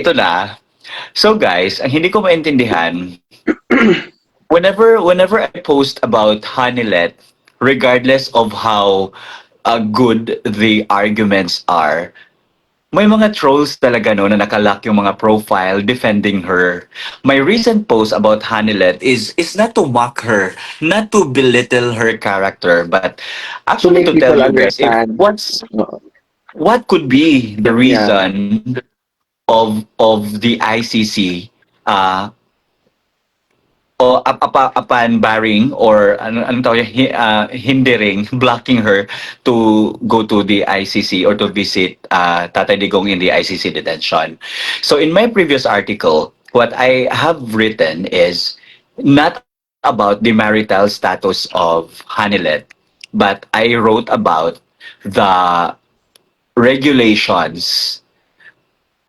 ito na. So guys, ang hindi ko maintindihan, whenever I post about Hanilet, regardless of how good the arguments are, may mga trolls talaga no na nakalock yung mga profile defending her. My recent post about Hanilet is not to mock her, not to belittle her character, but To actually make to tell people you guys if understand. Oo. what could be the Yeah. reason of the ICC uh upon barring or anong tawag yun, hindering, blocking her to go to the ICC or to visit Tatay Digong in the ICC detention. So in my previous article, what I have written is not about the marital status of Hanilet, but I wrote about the regulations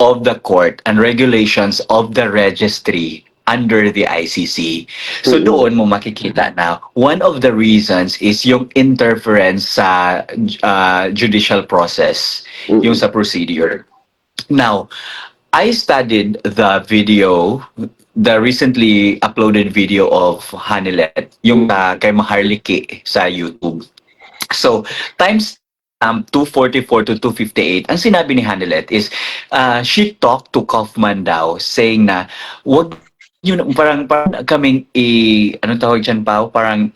of the court and regulations of the registry under the ICC. So Mm-mm. doon mo makikita na one of the reasons is yung interference sa judicial process, yung Mm-mm. sa procedure. Now, I studied the video, the recently uploaded video of Hanilet, yung kay Maharliki sa YouTube. So, timestamp 244 to 258, ang sinabi ni Hanilet is, she talked to Kaufman daw, saying na, wag yun, parang kaming anong tawag dyan, Pao? Parang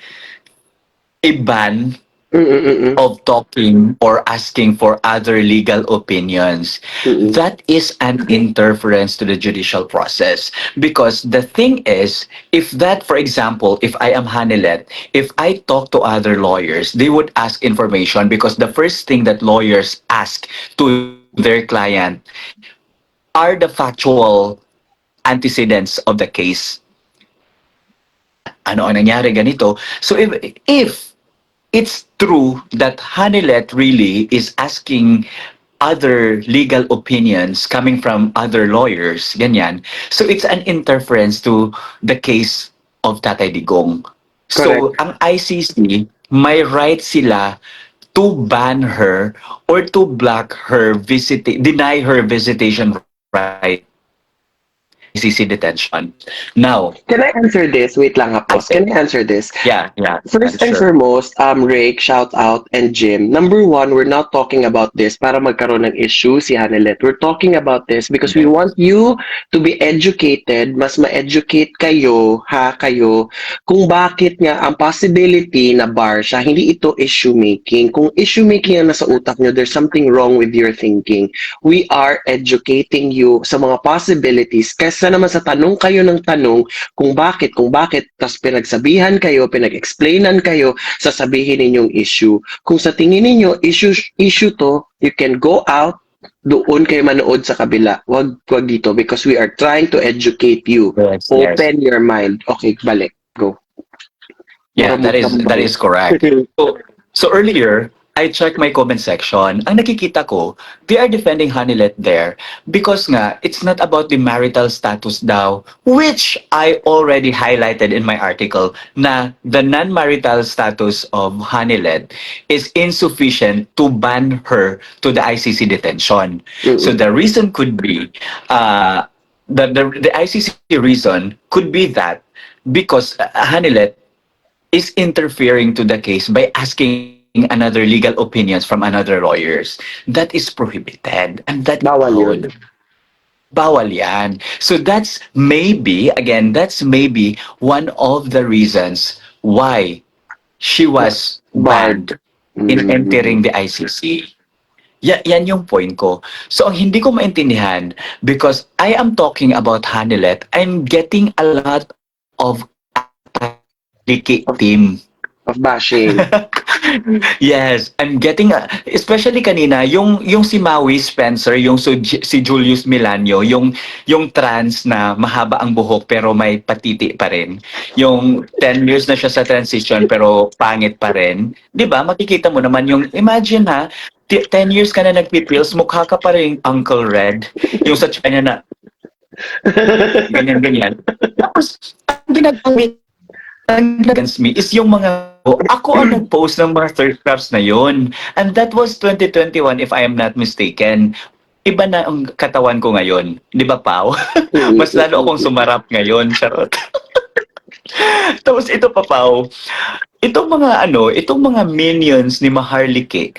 i-ban Mm-mm. of talking or asking for other legal opinions. Mm-mm. That is an interference to the judicial process. Because the thing is, if that, for example, if I am Hanilet, if I talk to other lawyers, they would ask information because the first thing that lawyers ask to their client are the factual antecedents of the case. Ano ang nangyari ganito? So if it's true that Hanilet really is asking other legal opinions coming from other lawyers, ganyan. So it's an interference to the case of Tatay Digong. So Correct. ang ICC, may right sila to ban her or to block her deny her visitation right ICC detention. Now, Can I answer this? Wait lang, I Hapos. Can I answer this? yeah, First and sure. foremost, Rake, shout out, and Jim. Number one, we're not talking about this para magkaroon ng issue si Hanelet. We're talking about this because we want you to be educated, mas ma-educate kayo, kayo, kung bakit nga ang possibility na bar siya, hindi ito issue making. Kung issue making ang nasa utak nyo, there's something wrong with your thinking. We are educating you sa mga possibilities. Kaysa naman sa tanong kayo ng tanong, kung bakit, tas pinagsabihan kayo, pinag-explainan kayo, sasabihin ninyong issue. Kung sa tingin ninyo, issue to, you can go out, doon kayo manood sa kabila. Wag dito because we are trying to educate you. Yes, yes. Open your mind. Okay, balik. Go. Yeah, that is correct. So earlier, I checked my comment section. Ang nakikita ko, they are defending Hanilet there because nga, it's not about the marital status daw, which I already highlighted in my article na the non-marital status of Hanilet is insufficient to ban her to the ICC detention. So the reason could be, the ICC reason could be that because Hanilet is interfering to the case by asking another legal opinions from another lawyers. That is prohibited. And that Bawal yun. bawal yan. So that's maybe one of the reasons why she was banned in entering the ICC. Yan yung point ko. So ang hindi ko maintindihan, because I am talking about Hanilet, I'm getting a lot of team. Of bashing. Yes, I'm getting especially kanina yung si Maui Spencer, yung si Julius Milanio, yung trans na mahaba ang buhok pero may patiti pa rin. Yung 10 years na siya sa transition pero pangit pa rin. 'Di ba? Makikita mo naman yung imagine 10 years ka na nagpipills, mukha ka pa rin Uncle Red. Yung sa China na ganyan. Tapos ang ginagawa against me is yung mga ako ang nag-post ng mga thirst traps na yun. And that was 2021 if I am not mistaken. iba na ang katawan ko ngayon. Di ba, Pao? Mas lalo akong sumarap ngayon. Charot. Tapos ito pa, Pao. Itong mga minions ni Maharlika,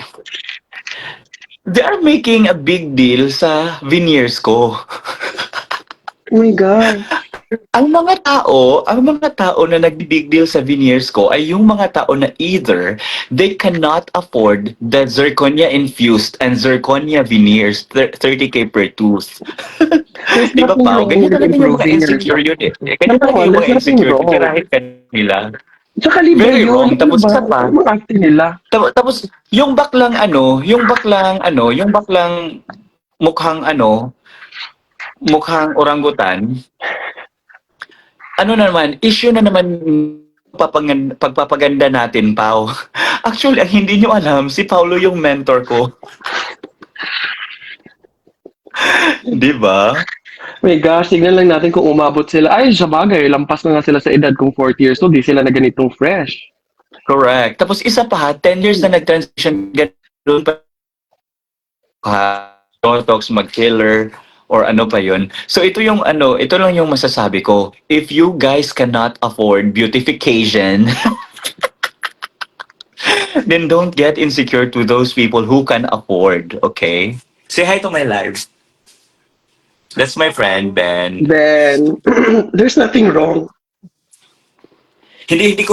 they are making a big deal sa veneers ko. Oh my God. Ang mga tao na nag-big deal sa veneers ko ay yung mga tao na either they cannot afford the zirconia infused and zirconia veneers, 30K per tooth. There's Di ba, nothing Pao? wrong Ganyan with talaga yung mga improving your... insecure yun eh. Ganyan talaga yung There's mga nothing insecure. wrong. Kahit kanila. Tsaka libre Very yun. wrong. Tapos Diba? isa pa, Ang mga acting nila. tapos yung baklang mukhang mukhang orangutan, issue na naman pagpapaganda natin, Pao. Actually, ang hindi nyo alam, si Paulo yung mentor ko. Di ba? My gosh, tignan lang natin kung umabot sila. Ay, sa bagay, lampas na nga sila sa edad kung 40 years old, di sila na ganitong fresh. Correct. Tapos isa pa, 10 years na nag-transition, ganun pa, Botox, mag-filler, or ano pa yun. So ito lang yung masasabi ko. If you guys cannot afford beautification, then don't get insecure to those people who can afford, okay? Say hi to my live. That's my friend, Ben. Then, there's nothing wrong. Hindi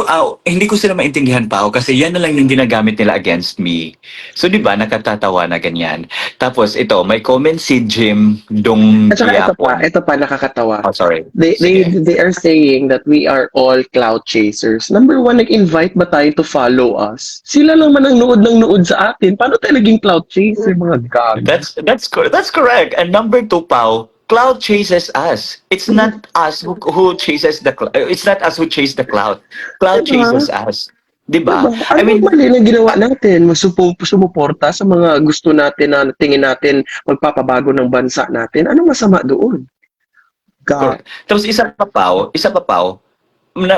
ko sila maintindihan pa kasi yan na lang yung ginagamit nila against me. So 'di ba nakatatawa na ganyan. Tapos ito, may comment si Jim Dong At saka Yapon. ito pa nakakatawa. Oh, sorry. They are saying that we are all cloud chasers. Number one, nag-invite ba tayo to follow us? Sila lang man ang nood sa atin. Paano tayo naging cloud chaser, mga gag? That's correct. And number 2, Pao, cloud chases us. It's not us who chases the cloud. It's not us who chase the cloud. Cloud Diba? chases us. 'Di ba? Diba? Ano mali na ginawa natin? Sumuporta sa mga gusto natin na tingin natin magpapabago ng bansa natin. Ano masama doon? God. Tapos isa pa, Pao,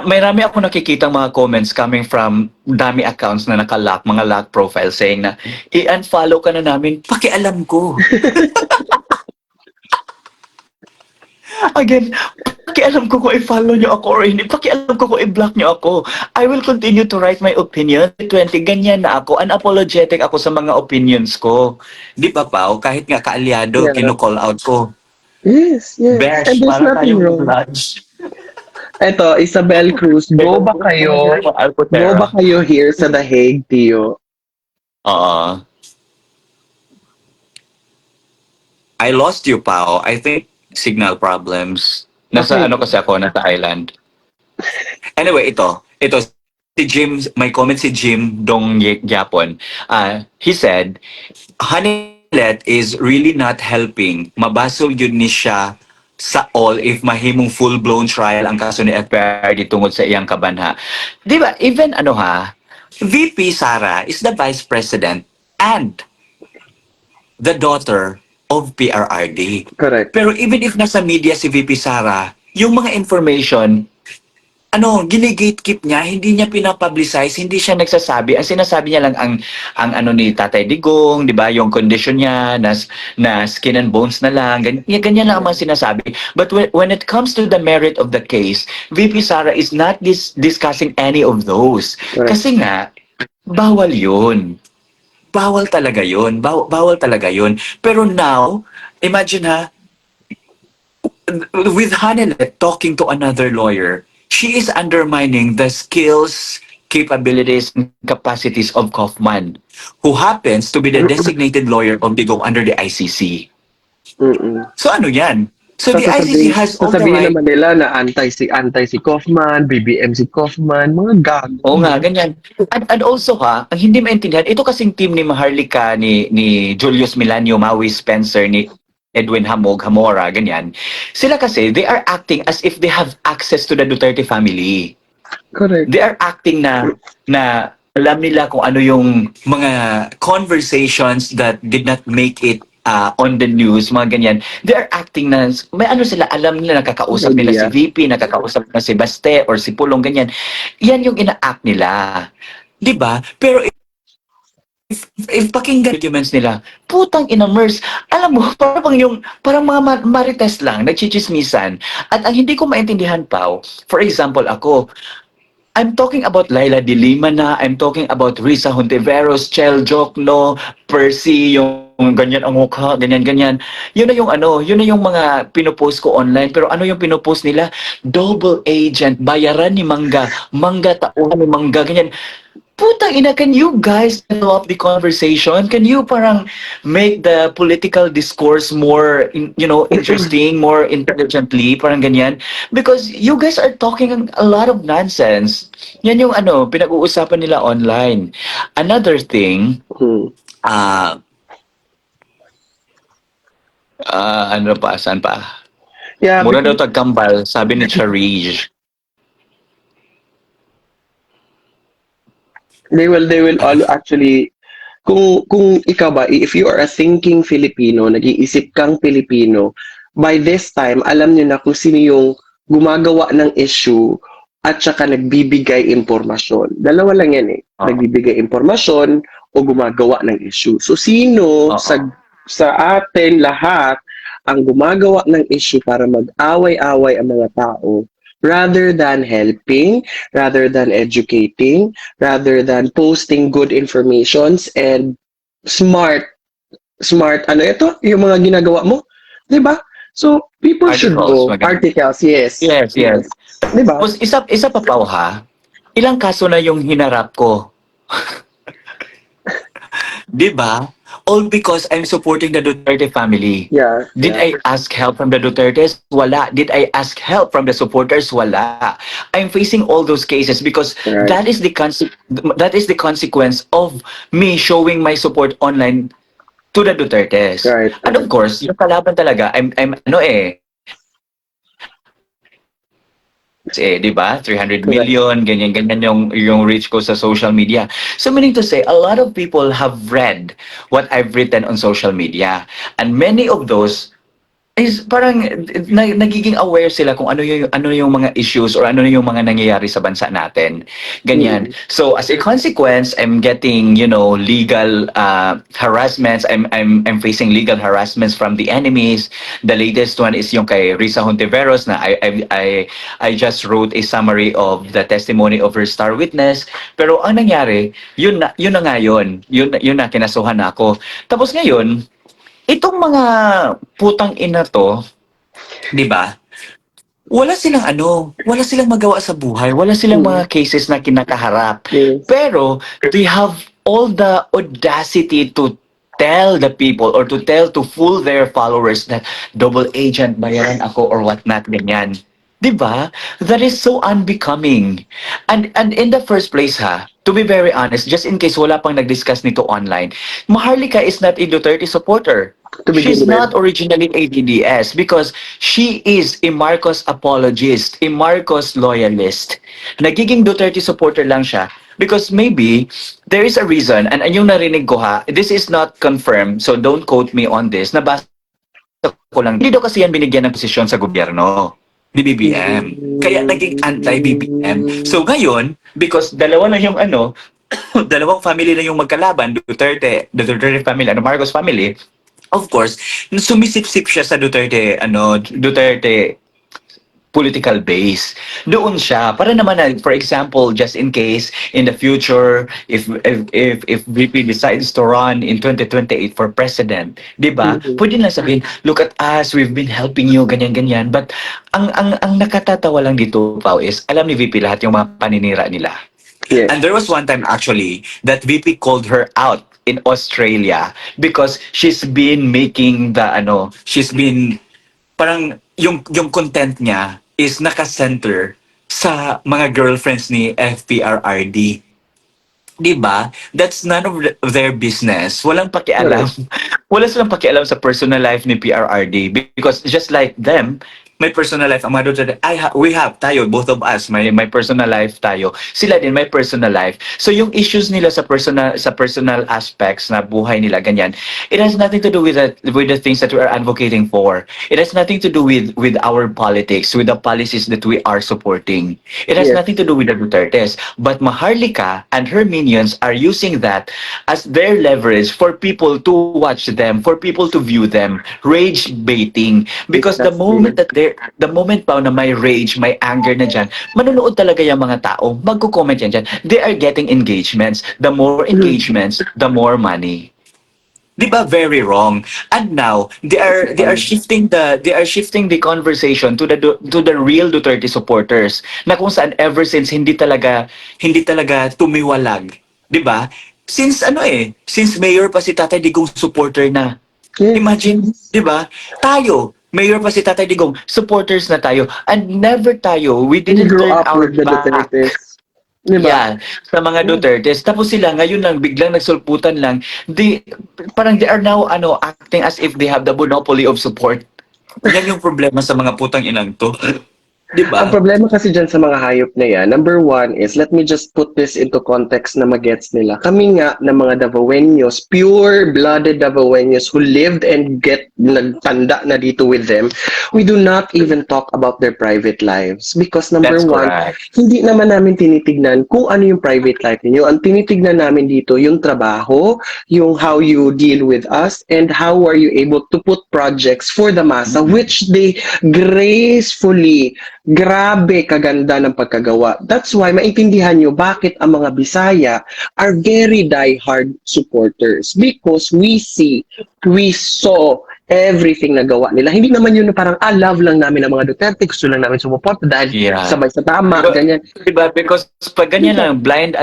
may rami ako nakikitang mga comments coming from dami accounts na naka-lock, mga lock profile saying na i-unfollow ka na namin, pakialam ko. Again, pakialam ko kung i-follow nyo ako or hindi. Pakialam ko kung i-block nyo ako. I will continue to write my opinion. 20, ganyan na ako. Unapologetic ako sa mga opinions ko. Di ba, Pao? Kahit nga kaalyado, Yeah. kino-call out ko. Yes. Besh, And there's para nothing tayong wrong. lunch. Eto, Isabel Cruz, go ba kayo here sa The Hague, Tio? I lost you, Pao. I think signal problems. Nasa Okay. kasi ako, nasa island. Anyway, ito si Jim, may comment si Jim Dong Yapon. He said, Hanilet is really not helping. Mabasol yun ni siya sa all if mahimong full-blown trial ang kaso ni FPRD tungod sa iyang kabanha. Di ba, even VP Sara is the Vice President and the daughter of PRRD. Correct. Pero even if nasa media si VP Sara, yung mga information, gine-gatekeep niya, hindi niya pinapublicize, hindi siya nagsasabi. Ang sinasabi niya lang ang ni Tatay Digong, 'di ba, yung condition niya na skin and bones na lang. Ganyan lang ang mga sinasabi. But when it comes to the merit of the case, VP Sara is not discussing any of those. Right. Kasi nga bawal 'yun. Bawal talaga yun. Bawal talaga yun. Pero now, imagine with Hanilet talking to another lawyer, she is undermining the skills, capabilities, and capacities of Kaufman, who happens to be the designated lawyer of Digong under the ICC. So ano yan? So the ICC has all the sasabihin right. naman nila na anti si Kaufman, BBM si Kaufman, mga gago. Oo nga, ganyan. And also ang hindi maintindihan, ito kasing team ni Maharlika, ni Julius Milanio, Maui Spencer, ni Edwin Hamora, ganyan. Sila kasi, they are acting as if they have access to the Duterte family. Correct. They are acting na alam nila kung ano yung mga conversations that did not make it on the news, mga ganyan. They are acting na, may sila, alam nila, nakakausap nila si VP, nakakausap na si Baste or si Pulong, ganyan. Yan yung ina-act nila. 'Di ba? Pero if pakinggan documents nila, putang ina-merge. Alam mo, parang mga marites lang, nagchichismisan. At ang hindi ko maintindihan pa, for example, ako, I'm talking about Laila de Lima na, I'm talking about Risa Hontiveros, Chel Jokno, Percy, yung ganyan ang mukha, ganyan-ganyan. Yun na yung yun na yung mga pinopost ko online. Pero ano yung pinopost nila? Double agent, bayaran ni Mangga, Mangga tauhan ni Mangga, ganyan. Putang ina, can you guys develop the conversation? Can you parang make the political discourse more, interesting, more intelligently, parang ganyan? Because you guys are talking a lot of nonsense. Yan yung pinag-uusapan nila online. Another thing, Hmm. ah, ano pa, saan pa? Yeah, Mura daw because tagkambal, sabi ni Charige. they will all actually, kung ikaw ba, if you are a thinking Filipino, nag-iisip kang Filipino, by this time alam niyo na kung sino yung gumagawa ng issue at saka nagbibigay impormasyon. Dalawa lang yan eh. Oo. Nagbibigay impormasyon o gumagawa ng issue. So sino Oo. sa atin lahat ang gumagawa ng issue para mag-away-away ang mga tao rather than helping, rather than educating, rather than posting good informations and smart ano ito yung mga ginagawa mo, 'di ba? So people should Articles, go maganda. articles, yes. Yes. 'Di ba? Tapos isa pa Pao, ha? Ilang kaso na yung hinarap ko? 'Di ba? All because I'm supporting the Duterte family. Yeah. Did I ask help from the Dutertes? Wala. Did I ask help from the supporters? Wala. I'm facing all those cases because Right. that is the consequence of me showing my support online to the Dutertes. Right. And of course, yung kalaban talaga, I'm 'di ba? 300 million, ganyan-ganyan yung reach ko sa social media. So meaning to say, a lot of people have read what I've written on social media. And many of those is parang nagiging aware sila kung ano yung mga issues or ano yung mga nangyayari sa bansa natin. Ganyan. So as a consequence, I'm getting, legal harassments. I'm facing legal harassments from the enemies. The latest one is yung kay Risa Hontiveros na I just wrote a summary of the testimony of her star witness. Pero ang nangyari, yun na nga yun. Yun na kinasuhan na ako. Tapos ngayon, itong mga putang ina to, 'di ba? Wala silang magawa sa buhay, wala silang mga cases na kinakaharap. Yes. Pero they have all the audacity to tell the people or to fool their followers that double agent bayaran ako or whatnot, ganyan. 'Di ba? That is so unbecoming. And in the first place, to be very honest, just in case wala pang nag-discuss nito online, Maharlika is not a Duterte supporter. To begin She's with. not originally a DDS because she is a Marcos apologist, a Marcos loyalist. Nagiging Duterte supporter lang siya because maybe there is a reason, and yung narinig ko this is not confirmed, so don't quote me on this, nabasa ko lang. Hindi daw kasi yan binigyan ng posisyon sa gobyerno ni BBM. Kaya naging anti-BBM. So ngayon, because dalawa lang yung dalawang family na yung magkalaban, the Duterte family, Marcos family, of course, sumisip-sip siya sa Duterte political base. Doon siya para naman na, for example, just in case in the future if VP decides to run in 2028 for president, 'di ba? Pwede na sabihin, look at us, we've been helping you ganyan. But ang nakatatawa lang dito, Pao, is alam ni VP lahat yung mga paninira nila. Yes. And there was one time actually that VP called her out in Australia because she's been making she's been parang yung content niya is naka-center sa mga girlfriends ni FPRRD. 'Di ba? That's none of their business. Walang pakialam. Wala silang pakialam sa personal life ni PRRD because just like them, may personal life. Ang mga Duterte, we have tayo, both of us, may personal life tayo. Sila din may personal life. So yung issues nila sa personal aspects na buhay nila ganyan, it has nothing to do with the things that we are advocating for. It has nothing to do with our politics, with the policies that we are supporting. It has Yes. nothing to do with the Dutertes. But Maharlika and her minions are using that as their leverage for people to watch them, for people to view them, rage baiting. Because the moment that the moment pa na may rage, may anger na dyan, manonood talaga yung mga tao, magko-comment yan dyan. They are getting engagements. The more engagements, the more money. Di ba very wrong? And now they are shifting the conversation to the real Duterte supporters na kung saan ever since hindi talaga tumiwalag, di ba? Since mayor pa si Tatay Digong supporter na. Yes. Imagine, di ba? Tayo, mayor pa si Tatay Digong, supporters na tayo. And never tayo, we We didn't grew turn up our with the back. Dutertes. Diba? Yeah, sa mga Dutertes. Tapos sila ngayon lang biglang nagsulputan lang. Parang they are now acting as if they have the monopoly of support. Yan yung problema sa mga putang inang to. 'Di Ang ba? problema kasi dyan sa mga hayop na yan, number one is, let me just put this into context na magets nila. Kami nga na mga Davaoenos, pure-blooded Davaoenos who lived and nagtanda na dito with them, we do not even talk about their private lives. Because number That's one, correct. hindi naman namin tinitignan kung ano yung private life ninyo. Ang tinitignan namin dito, yung trabaho, yung how you deal with us, and how are you able to put projects for the masa, which they gracefully, grabe kaganda ng pagkagawa. That's why maintindihan nyo bakit ang mga Bisaya are very die-hard supporters. Because we saw everything na gawa nila. Hindi naman yun na parang, love lang namin ang mga Duterte, gusto lang namin sumuporta dahil Yeah. sabay sa tama, Diba, ganyan. diba? Because pag ganyan lang, blind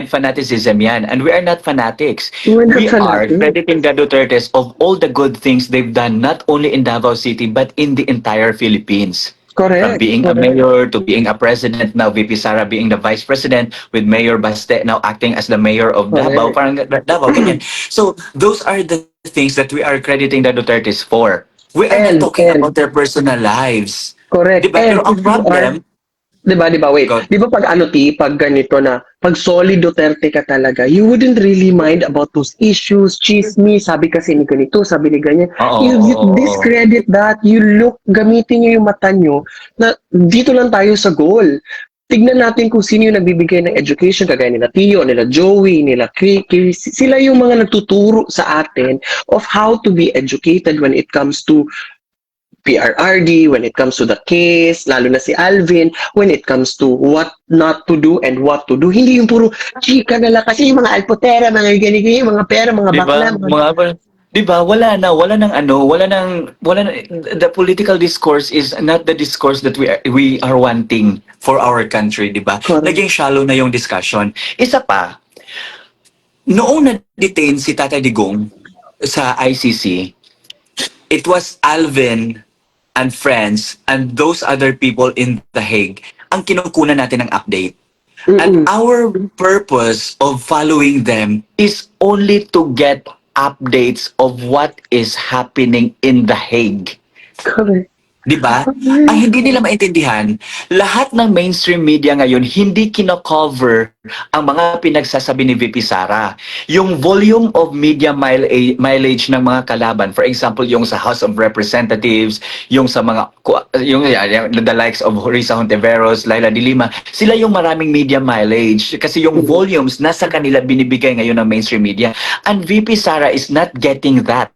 fanaticism yan. And we are not fanatics. We're not We are fanatic. crediting the Dutertes of all the good things they've done, not only in Davao City, but in the entire Philippines. Correct. From being a mayor to being a president, now VP Sara being the vice president, with Mayor Baste now acting as the mayor of Davao, parang Davao, ganyan. So, those are the things that we are crediting the Dutertes for. We are not talking about their personal lives. Correct. Diba? Pero ang if you are- problem, Diba, wait. Go. Diba pag pag ganito na, pag solid Duterte ka talaga, you wouldn't really mind about those issues, chismis, sabi kasi ni ganito, sabi ni ganyan. Oo, You oo, oo. discredit that, gamitin nyo yung mata nyo, na dito lang tayo sa goal. Tignan natin kung sino yung nagbibigay ng education, kagaya nila Tio, nila Joey, nila Chris. Sila yung mga nagtuturo sa atin of how to be educated when it comes to PRRD, when it comes to the case, lalo na si Alvin, when it comes to what not to do and what to do. Hindi yung puro, chika na lang kasi yung mga alpotera, mga ganyan, mga pera, mga bakla. Diba, wala nang the political discourse is not the discourse that we are wanting for our country, diba? Correct. Naging shallow na yung discussion. Isa pa, noong na-detain si Tatay Digong sa ICC, it was Alvin and friends and those other people in The Hague ang kinukunan natin ng update. And our purpose of following them is only to get updates of what is happening in The Hague. Correct. Diba? Ang hindi nila maintindihan, lahat ng mainstream media ngayon hindi kino-cover ang mga pinagsasabi ni VP Sara. Yung volume of media mileage ng mga kalaban, for example, yung sa House of Representatives, yung sa mga yung the likes of Risa Hontiveros, Laila de Lima, sila yung maraming media mileage kasi yung volumes nasa kanila binibigay ngayon ng mainstream media. And VP Sara is not getting that.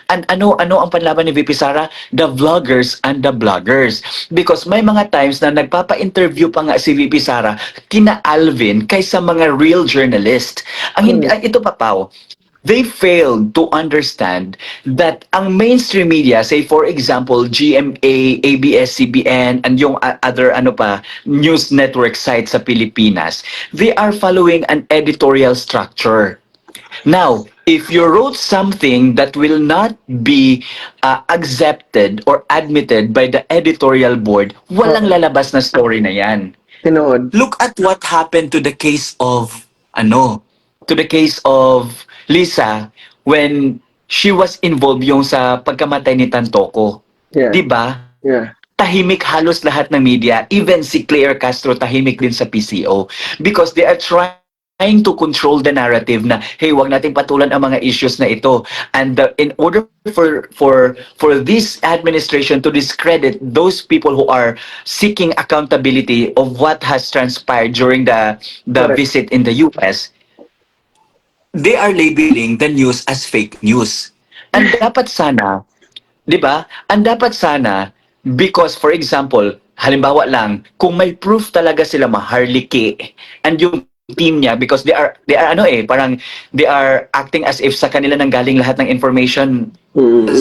And ano ang panlaban ni VP Sara? The vloggers and the bloggers. Because may mga times na nagpapa-interview pa nga si VP Sara kina Alvin kaysa mga real journalist. Ito pa, Pao, they failed to understand that ang mainstream media, say for example, GMA, ABS-CBN, and yung other news network sites sa Pilipinas, they are following an editorial structure. Now, if you wrote something that will not be accepted or admitted by the editorial board, walang lalabas na story na yan. Tinood. Look at what happened to the case of Lisa when she was involved yung sa pagkamatay ni Tantoko. Yeah. 'Di ba? Yeah. tahimik halos lahat ng media. Even si Claire Castro tahimik din sa PCO because they are trying to control the narrative na hey, wag nating patulan ang mga issues na ito, and in order for this administration to discredit those people who are seeking accountability of what has transpired during the Correct. visit in the US, they are labeling the news as fake news. And dapat sana, 'di ba? Ang dapat sana, because for example, halimbawa lang, kung may proof talaga sila maharliki and yung team niya, because they are ano parang they are acting as if sa kanila nang galing lahat ng information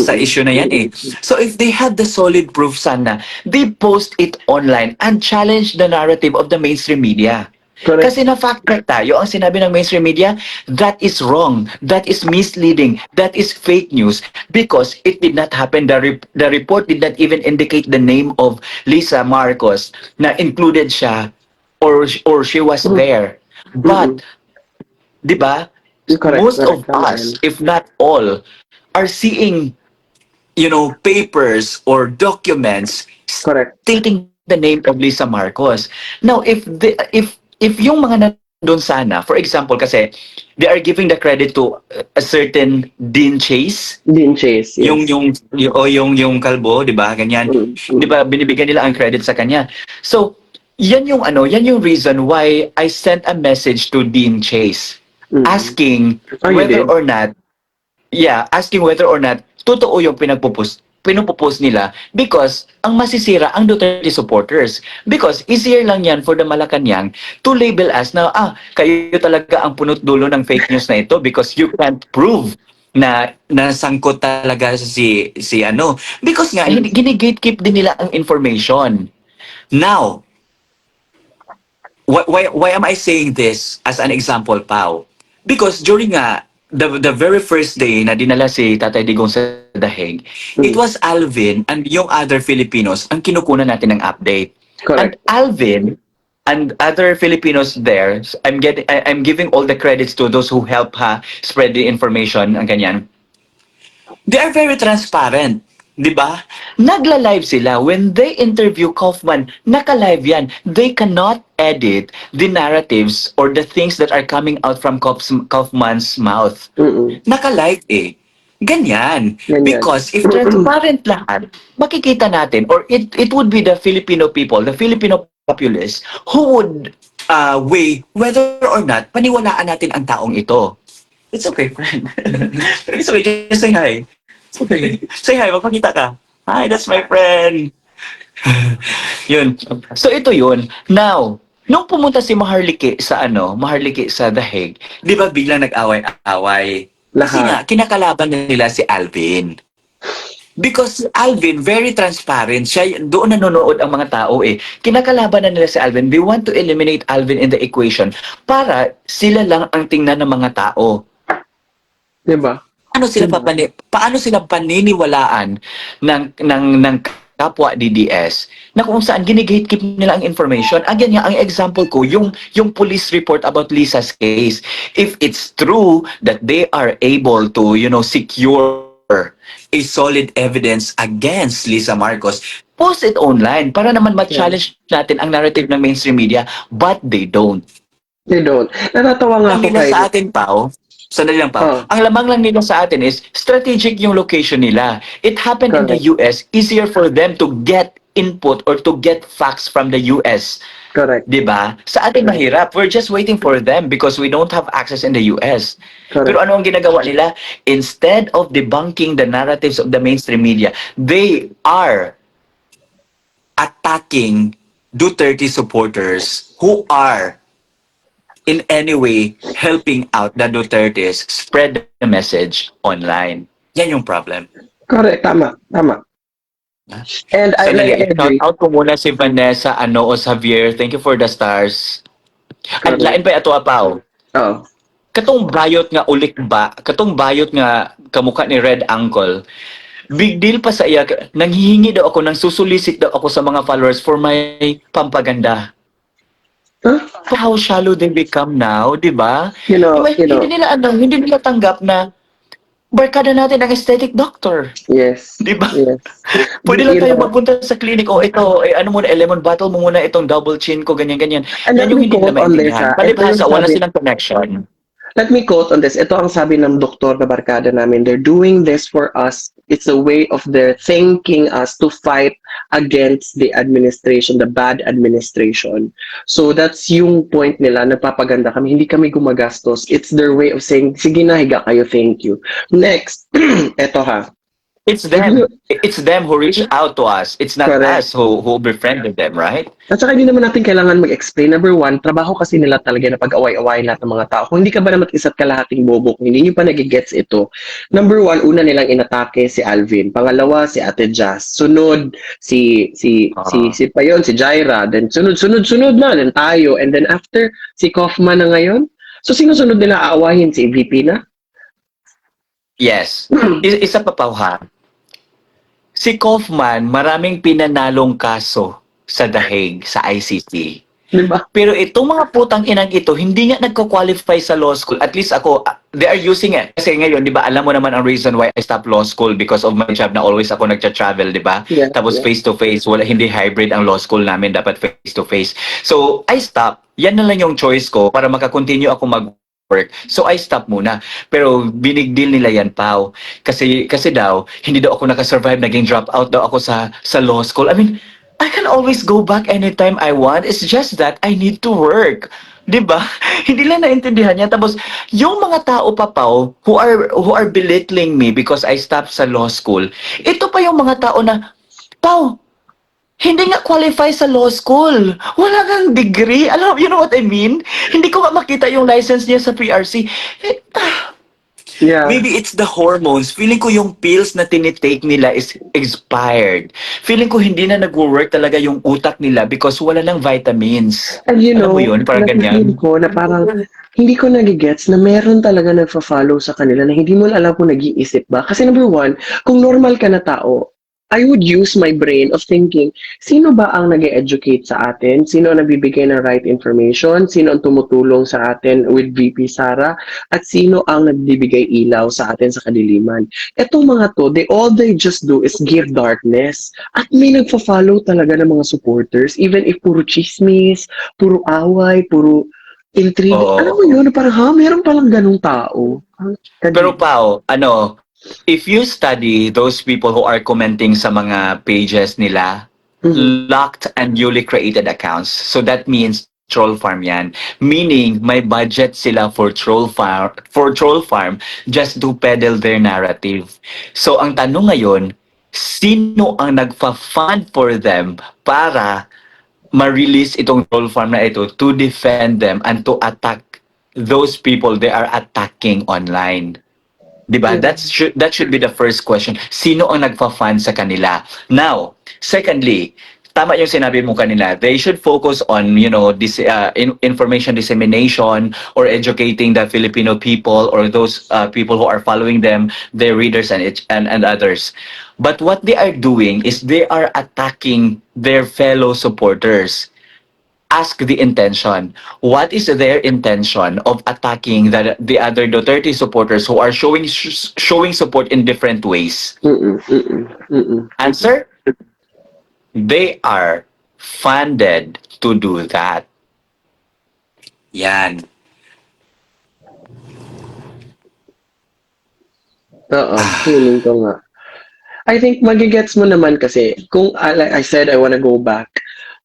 sa issue na yan eh. So if they had the solid proof sana, they post it online and challenge the narrative of the mainstream media. Correct. Kasi na-fact check tayo, ang sinabi ng mainstream media, that is wrong, that is misleading, that is fake news because it did not happen. The report did not even indicate the name of Lisa Marcos na included siya or she was there. But, di ba, Correct, most of correct. Tama us, yan. if not all, are seeing, papers or documents Correct. stating the name of Lisa Marcos. Now, if yung mga nandun sana, for example, kasi they are giving the credit to a certain Dean Chase, Dean Chase, yes. yung kalbo, 'di ba? Ganyan. 'Di ba binibigyan nila ang credit sa kanya. So, yan yung reason why I sent a message to Dean Chase asking Oh, you whether did? or not totoo yung pinupupos nila because ang masisira ang Duterte supporters. Because easier lang yan for the Malacanang to label us na, kayo talaga ang punot dulo ng fake news na ito because you can't prove na nasangkot talaga si ano. Because nga, gini-gatekeep din nila ang information. Now, why am I saying this as an example, Pao? Because during the very first day na dinala si Tatay Digong sa Dahig, it was Alvin and yung other Filipinos ang kinukunan natin ng update. And Correct. Alvin and other Filipinos there, I'm giving all the credits to those who help spread the information ang ganyan. They are very transparent. 'Di ba? Nagla-live sila. When they interview Kaufman, naka-live yan. They cannot edit the narratives or the things that are coming out from Kaufman's mouth. Naka-live eh. Ganyan. Ganyan. Because if transparent lahat, makikita natin, or it would be the Filipino people, the Filipino populace, who would weigh whether or not paniwalaan natin ang taong ito. It's okay, friend. It's okay, just say hi. It's okay. Say hi, magpakita ka. Hi, that's my friend. Yun. So ito yun. Now, nung pumunta si Maharliki sa Dahig, di ba biglang nag-away-away? Kasi Lahat. nga, kinakalaban nila si Alvin. Because Alvin, very transparent. Siya, doon nanonood ang mga tao eh. Kinakalaban na nila si Alvin. They want to eliminate Alvin in the equation para sila lang ang tingnan ng mga tao. Diba? Paano sila paniniwalaan ng kapwa DDS na kung saan gini-gatekeep nila ang information? Again, ang example ko, yung police report about Lisa's case. If it's true that they are able to, secure a solid evidence against Lisa Marcos, post it online para naman ma-challenge natin ang narrative ng mainstream media, but they don't. They don't. Natatawa nga Ang ako nila kay... sa atin, Pao, sandali lang, Pao. Ang lamang lang nila sa atin is strategic yung location nila. It happened in the US. Easier for them to get input or to get facts from the US. Correct. Diba? Sa atin mahirap. We're just waiting for them because we don't have access in the US. Correct. Pero ano ang ginagawa nila? Instead of debunking the narratives of the mainstream media, they are attacking Duterte supporters who are in any way helping out the Dutertes spread the message online. Yan yung problem. Correct. Tama. And I agree. Shout out ko muna si Vanessa Anoos Javier. Thank you for the stars. At lain pa ito, Apaw. Oo. Katong bayot nga katong bayot nga kamukha ni Red Uncle, big deal pa sa iya, nanghihingi daw ako, nang susulisit daw ako sa mga followers for my pampaganda. Huh? How shallow they become now, di ba? You know, Hindi nila tanggap na barkada natin ang aesthetic doctor. Yes. Di ba? Yes. Pwede lang tayo Bihira. magpunta sa clinic. O ito, ano muna, lemon bottle mo muna itong double chin ko, ganyan-ganyan. And Yan let yung me hindi nila quote on this, maintindihan. ha. Ito yung Palibhasa, wala sabi, silang connection. let me quote on this. Ito ang sabi ng doktor na barkada namin. They're doing this for us. It's a way of their thanking us to fight against the administration, the bad administration. So that's yung point nila. Nagpapaganda kami. Hindi kami gumagastos. It's their way of saying, sige na, higa kayo. Thank you. Next. Ito ha. It's them. It's them who reach out to us. It's not Correct. us who befriended them, right? At saka hindi naman natin kailangan mag-explain. Number one, trabaho kasi nila talaga na pag-away-away lahat ng mga tao. Kung hindi ka ba naman isa't kalahating bobo, kung hindi nyo pa nagigets ito, number one, una nilang inatake si Alvin. Pangalawa, si Ate Jazz. Sunod, si pa yun, si Jaira. Then sunod na, then tayo. And then after, si Kaufman na ngayon. So sino-sunod nila aawahin? Si VP na? Yes. Isa pa ha. Si Kaufman, maraming pinanalong kaso sa Dahig, sa ICC. Diba? Pero itong mga putang inang ito, hindi nga nagko-qualify sa law school. At least ako, they are using it. Kasi ngayon, di ba, alam mo naman ang reason why I stopped law school because of my job na always ako nagtra-travel, di ba? Yeah, Tapos yeah. face-to-face, wala, hindi hybrid ang law school namin, dapat face-to-face. So, I stopped. Yan na lang yung choice ko para makakontinue ako mag-work. So, I stopped muna. Pero, binigdeal nila yan, Pao. Kasi daw, hindi daw ako nakasurvive, naging dropout daw ako sa law school. I mean, I can always go back anytime I want. It's just that I need to work. 'Di ba? Hindi lang naintindihan niya. Tapos yung mga tao pa Pao who are belittling me because I stopped sa law school. Ito pa yung mga tao na Pao, hindi nga qualify sa law school. Wala kang degree. Alam, you know what I mean? Hindi ko nga makita yung license niya sa PRC. Yeah. Maybe it's the hormones. Feeling ko yung pills na tinitake nila is expired. Feeling ko hindi na nagwo-work talaga yung utak nila because wala ng vitamins. And you Alam know, mo yun? Parang ganyan. ko na parang hindi ko nagigets na meron talaga nagfa-follow sa kanila na hindi mo alam kung nag-iisip ba. Kasi number one, kung normal ka na tao, I would use my brain of thinking, sino ba ang nag-educate sa atin? Sino ang nagbibigay ng right information? Sino ang tumutulong sa atin with VP Sara? At sino ang nagbibigay ilaw sa atin sa kadiliman? Etong mga to, they just do is give darkness. At may nagfa-follow talaga ng mga supporters, even if puro chismis, puro away, puro intrigue. Oo. Alam mo yun, parang meron palang ganung tao. Pero Pao, if you study those people who are commenting sa mga pages nila, locked and newly created accounts. So that means troll farm yan. Meaning, may budget sila for troll farm just to peddle their narrative. So ang tanong ngayon, sino ang nagfa-fund for them para ma-release itong troll farm na ito to defend them and to attack those people they are attacking online? Diba? That should be the first question. Sino ang nagfa-fund sa kanila? Now, secondly, tama yung sinabi mo kanina. They should focus on, this information dissemination or educating the Filipino people or those people who are following them, their readers and others. But what they are doing is they are attacking their fellow supporters. Ask the intention. What is their intention of attacking the other Duterte supporters who are showing support in different ways? Answer? They are funded to do that. Yan. Oo, feeling ko nga. I think magigets mo naman kasi kung like I said, I wanna go back.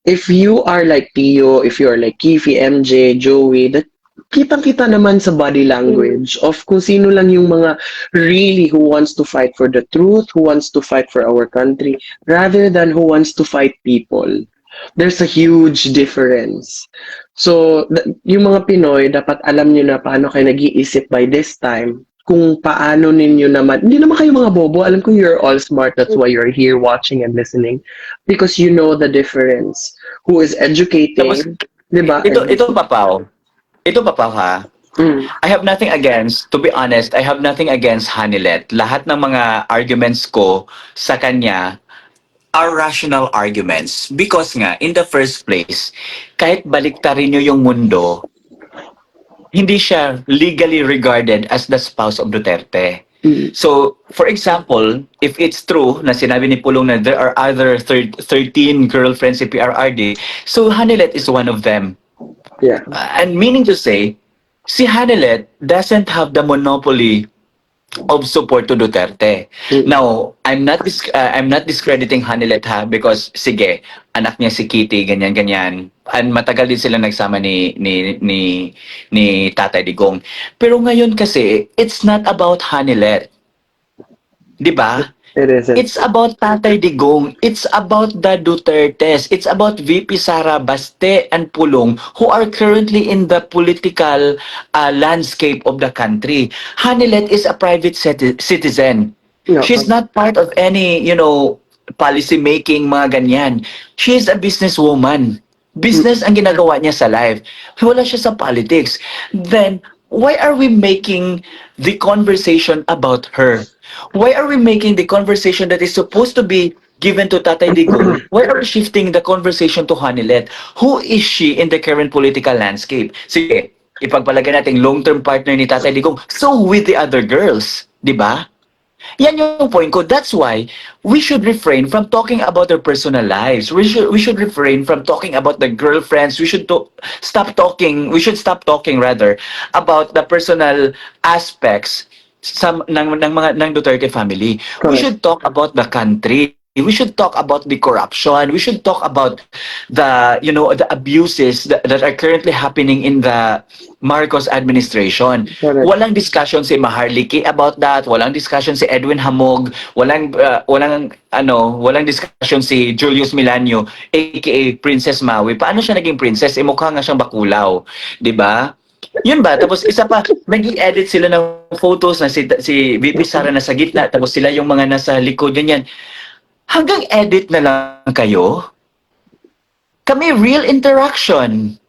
If you are like Tio, if you are like Kifi, MJ, Joey, that kitang-kita naman sa body language of kung sino lang yung mga really who wants to fight for the truth, who wants to fight for our country, rather than who wants to fight people. There's a huge difference. So, yung mga Pinoy, dapat alam nyo na paano kayo nag-iisip by this time kung paano ninyo naman, hindi naman kayo mga bobo, alam ko you're all smart, that's why you're here watching and listening, because you know the difference. Who is educating, Tapos, diba? Ito papaw ha. I have nothing against, to be honest, I have nothing against Hanilet. Lahat ng mga arguments ko sa kanya are rational arguments. Because nga, in the first place, kahit baliktarin nyo yung mundo, hindi siya legally regarded as the spouse of Duterte. Mm. So, for example, if it's true na sinabi ni Pulong na there are other 13 girlfriends si PRRD, so Hanilet is one of them. Yeah. And meaning to say, si Hanilet doesn't have the monopoly of support to Duterte. Mm. Now, I'm not discrediting Hanilet ha because sige, anak niya si Kitty ganyan ganyan. And matagal din sila nagsama ni Tatay Digong. Pero ngayon kasi, it's not about Hanilet. 'Di ba? It isn't. It's about Tatay Digong. It's about the Dutertes. It's about VP Sara, Baste, and Pulong who are currently in the political landscape of the country. Hanilet is a private citizen. Yeah. She's not part of any, policy making, mga ganyan. She is a businesswoman. Business ang ginagawa niya sa life. Wala siya sa politics. Then, why are we making the conversation about her? Why are we making the conversation that is supposed to be given to Tatay Digong? Why are we shifting the conversation to Hanilet? Who is she in the current political landscape? Sige, ipagpalagay natin long-term partner ni Tatay Digong. So with the other girls, di ba? Yan yung point ko. That's why we should refrain from talking about their personal lives. We should refrain from talking about the girlfriends. We should stop talking. We should stop talking rather about the personal aspects ng Duterte family. We Correct. should talk about the country. We should talk about the corruption. We should talk about the abuses that are currently happening in the Marcos administration. Correct. Walang discussion si Maharliki about that. Walang discussion si Edwin Hamog. Walang discussion si Julius Milanio, aka Princess Maui. Paano siya naging princess? Mukha nga siyang bakulaw, 'di ba? Yun ba? Tapos isa pa, nag-i-edit sila ng photos na si VP Sara nasa gitna, tapos sila yung mga nasa likod, ganyan. Hanggang edit na lang kayo? Kami, real interaction.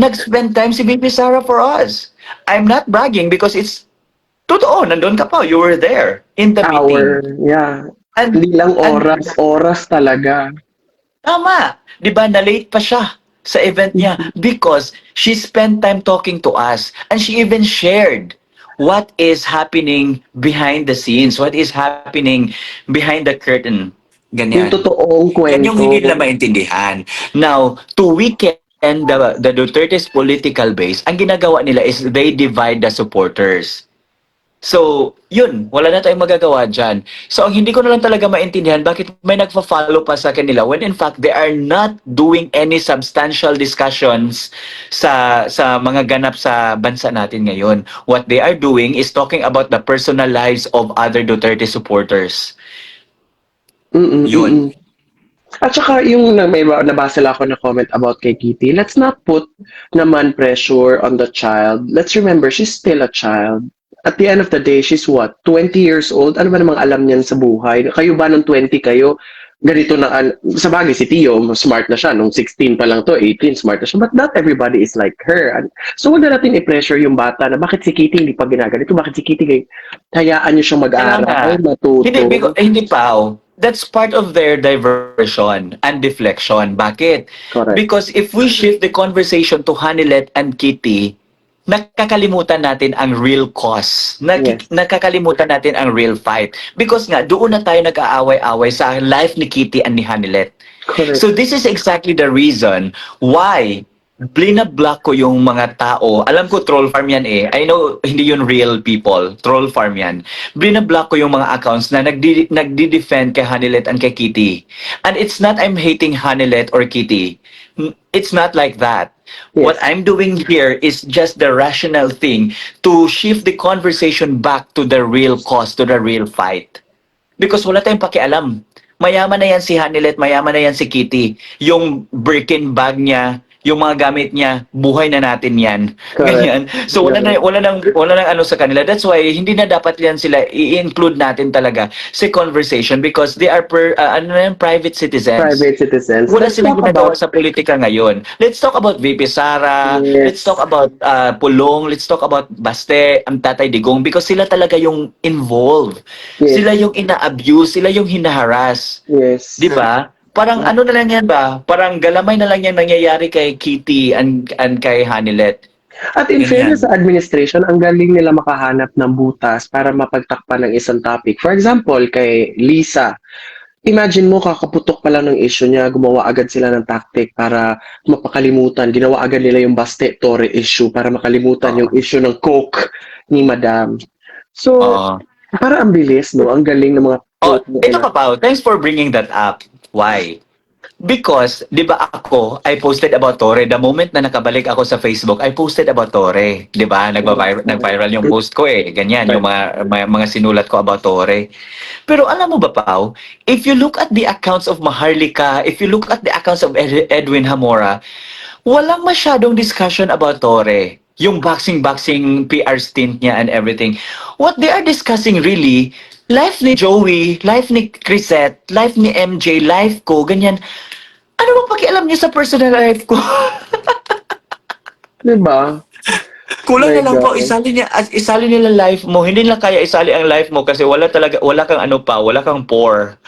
Nag-spend time si VP Sara for us. I'm not bragging because it's totoo, nandun ka pa, you were there in the meeting. Yeah. And, Hindi lang oras talaga. tama. Di ba, na-late pa siya sa event niya because she spent time talking to us and she even shared what is happening behind the scenes, what is happening behind the curtain. Ganyan. Yung totoong kwento. Yan yung hindi nila maintindihan. Now, to weaken the Duterte's political base, ang ginagawa nila is they divide the supporters. So, yun, wala na tayong magagawa dyan. So, ang hindi ko na lang talaga maintindihan, bakit may nagpa-follow pa sa kanila when in fact, they are not doing any substantial discussions sa mga ganap sa bansa natin ngayon. What they are doing is talking about the personal lives of other Duterte supporters. Yun. At saka yung may nabasa lang ako na comment about kay Kitty, let's not put naman pressure on the child. Let's remember, she's still a child. At the end of the day, she's what? 20 years old? Ano ba namang alam niyan sa buhay? Kayo ba nung 20 kayo? Ganito na, sa bagay si Tio, smart na siya. Nung 16 pa lang to, 18, smart na siya. But not everybody is like her. So wag na natin i-pressure yung bata na bakit si Kitty hindi pa ginaganito? Bakit si Kitty hayaan niyo siyang mag-aaral, matuto? Hindi pa. That's part of their diversion and deflection. Bakit? Correct. Because if we shift the conversation to Hanilet and Kitty, nakakalimutan natin ang real cause. Yes. Nakakalimutan natin ang real fight. Because nga, doon na tayo nag-aaway-away sa life ni Kitty and ni Hanilet. Correct. So this is exactly the reason why blinablock ko yung mga tao. Alam ko troll farm yan eh. I know hindi yun real people. Troll farm yan. Blinablock ko yung mga accounts na nagdi-defend kay Hanilet and kay Kitty. And it's not I'm hating Hanilet or Kitty. It's not like that. Yes. What I'm doing here is just the rational thing to shift the conversation back to the real cause, to the real fight. Because wala tayong pakialam. Mayaman na yan si Hanilet, mayaman na yan si Kitty. Yung Birkin bag niya, yung mga gamit niya, buhay na natin yan. Correct. Ganyan. So wala nang ano sa kanila. That's why hindi na dapat yan sila i-include natin talaga sa conversation because they are private citizens. Private citizens. Wala Let's silang talk ginagawa about sa politika ngayon. Let's talk about VP Sara, Yes. let's talk about Pulong, let's talk about Baste, ang Tatay Digong because sila talaga yung involved. Yes. Sila yung ina-abuse, sila yung hinaharas. Yes. 'Di ba? Parang ano na lang yan ba? Parang galamay na lang yan nangyayari kay Kitty and kay Hanilet. At in Ganyan. fairness sa administration, ang galing nila makahanap ng butas para mapagtakpan ng isang topic. For example, kay Lisa, imagine mo, kakaputok pa lang ng issue niya, gumawa agad sila ng tactic para mapakalimutan. Ginawa agad nila yung Baste Torre issue para makalimutan yung Oo. issue ng Coke ni Madam. So, Oo. para ang bilis, no? Ang galing ng mga Oh, quote mo. ito pa, Pao. Thanks for bringing that up. Why? Because, di ba ako, I posted about Torre. The moment na nakabalik ako sa Facebook, I posted about Torre. Di ba? Nag-viral yung post ko eh. Ganyan, yung mga sinulat ko about Torre. Pero alam mo ba, Pao, if you look at the accounts of Maharlika, if you look at the accounts of Edwin Hamora, walang masyadong discussion about Torre. Yung boxing PR stint niya and everything. What they are discussing really, life ni Joey, life ni Crisette, life ni MJ, life ko, ganyan. Ano bang pakialam niya sa personal life ko? Diba? Kulang My na lang po, God. isali nila life mo. Hindi lang kaya isali ang life mo kasi wala kang ano pa, wala kang pour.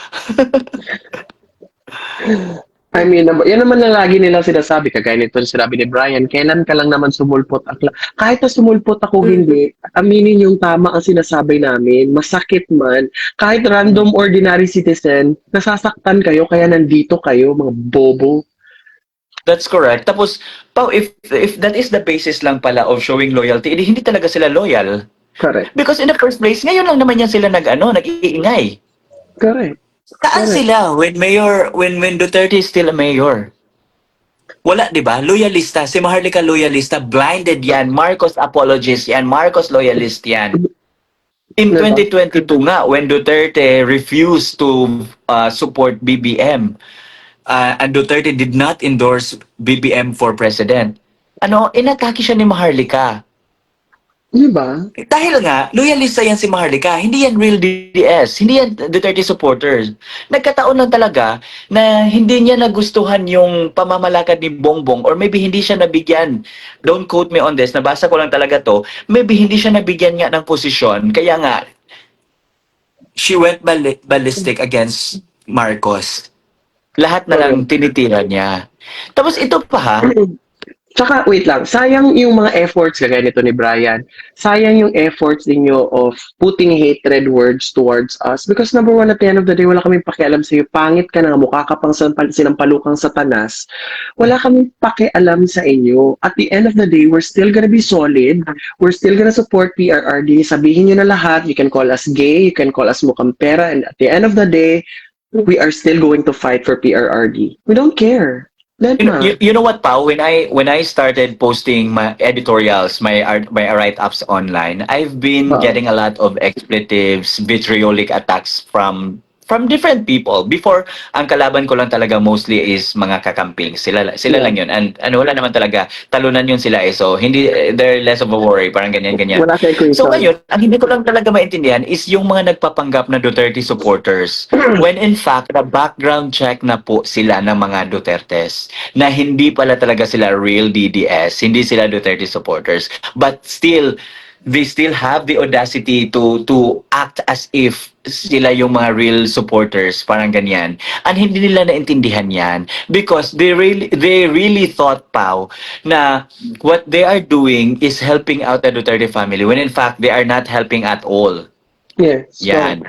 I mean, yan naman na lagi nilang sinasabi, kagaya nito sinabi ni Brian, kailan ka lang naman sumulpot akla. Kahit na sumulpot ako hindi, aminin yung tama ang sinasabi namin, masakit man, kahit random ordinary citizen, nasasaktan kayo, kaya nandito kayo, mga bobo. That's correct. Tapos, Pao, if that is the basis lang pala of showing loyalty, edi hindi talaga sila loyal. Correct. Because in the first place, ngayon lang naman yan sila nag-iingay. Correct. Saan Correct. sila when Duterte is still a mayor? Wala, 'di ba? Loyalista, si Maharlika loyalista, blinded 'yan, Marcos apologist 'yan, Marcos loyalist 'yan. In Diba? 2022 nga, when Duterte refused to support BBM, and Duterte did not endorse BBM for president, inatake siya ni Maharlika. Diba? Dahil nga, loyalista yan si Maharlika. Hindi yan real DDS. Hindi yan Duterte supporters. Nagkataon lang talaga na hindi niya nagustuhan yung pamamalakad ni Bongbong or maybe hindi siya nabigyan. Don't quote me on this. Nabasa ko lang talaga to. Maybe hindi siya nabigyan nga ng posisyon. Kaya nga, she went ballistic against Marcos. Lahat na lang tinitira niya. Tapos ito pa ha, Tsaka, wait lang, sayang yung mga efforts, kagaya nito ni Brian, sayang yung efforts ninyo of putting hatred words towards us. Because number one, at the end of the day, wala kaming pakialam sa'yo. Pangit ka na nga, mukha ka pang sinampalukang satanas. Wala kaming pakialam sa inyo. At the end of the day, we're still gonna be solid. We're still gonna support PRRD. Sabihin nyo na lahat. You can call us gay, you can call us mukhang pera. And at the end of the day, we are still going to fight for PRRD. We don't care. you know what, Pao? When I started posting my editorials, my write-ups online, I've been getting a lot of expletives, vitriolic attacks from different people. Before, ang kalaban ko lang talaga mostly is mga kakamping. Sila lang yun. And wala naman talaga, talunan yun sila eh. So, hindi, they're less of a worry. Parang ganyan. Wala kay So Quezon. ngayon, ang hindi ko lang talaga maintindihan is yung mga nagpapanggap na Duterte supporters. When in fact, na background check na po sila ng mga Dutertes. Na hindi pala talaga sila real DDS. Hindi sila Duterte supporters. But still, they still have the audacity to act as if sila yung mga real supporters, parang ganyan. And hindi nila naintindihan yan because they really thought, Pao, na what they are doing is helping out the Duterte family when in fact they are not helping at all. Yes. Yan.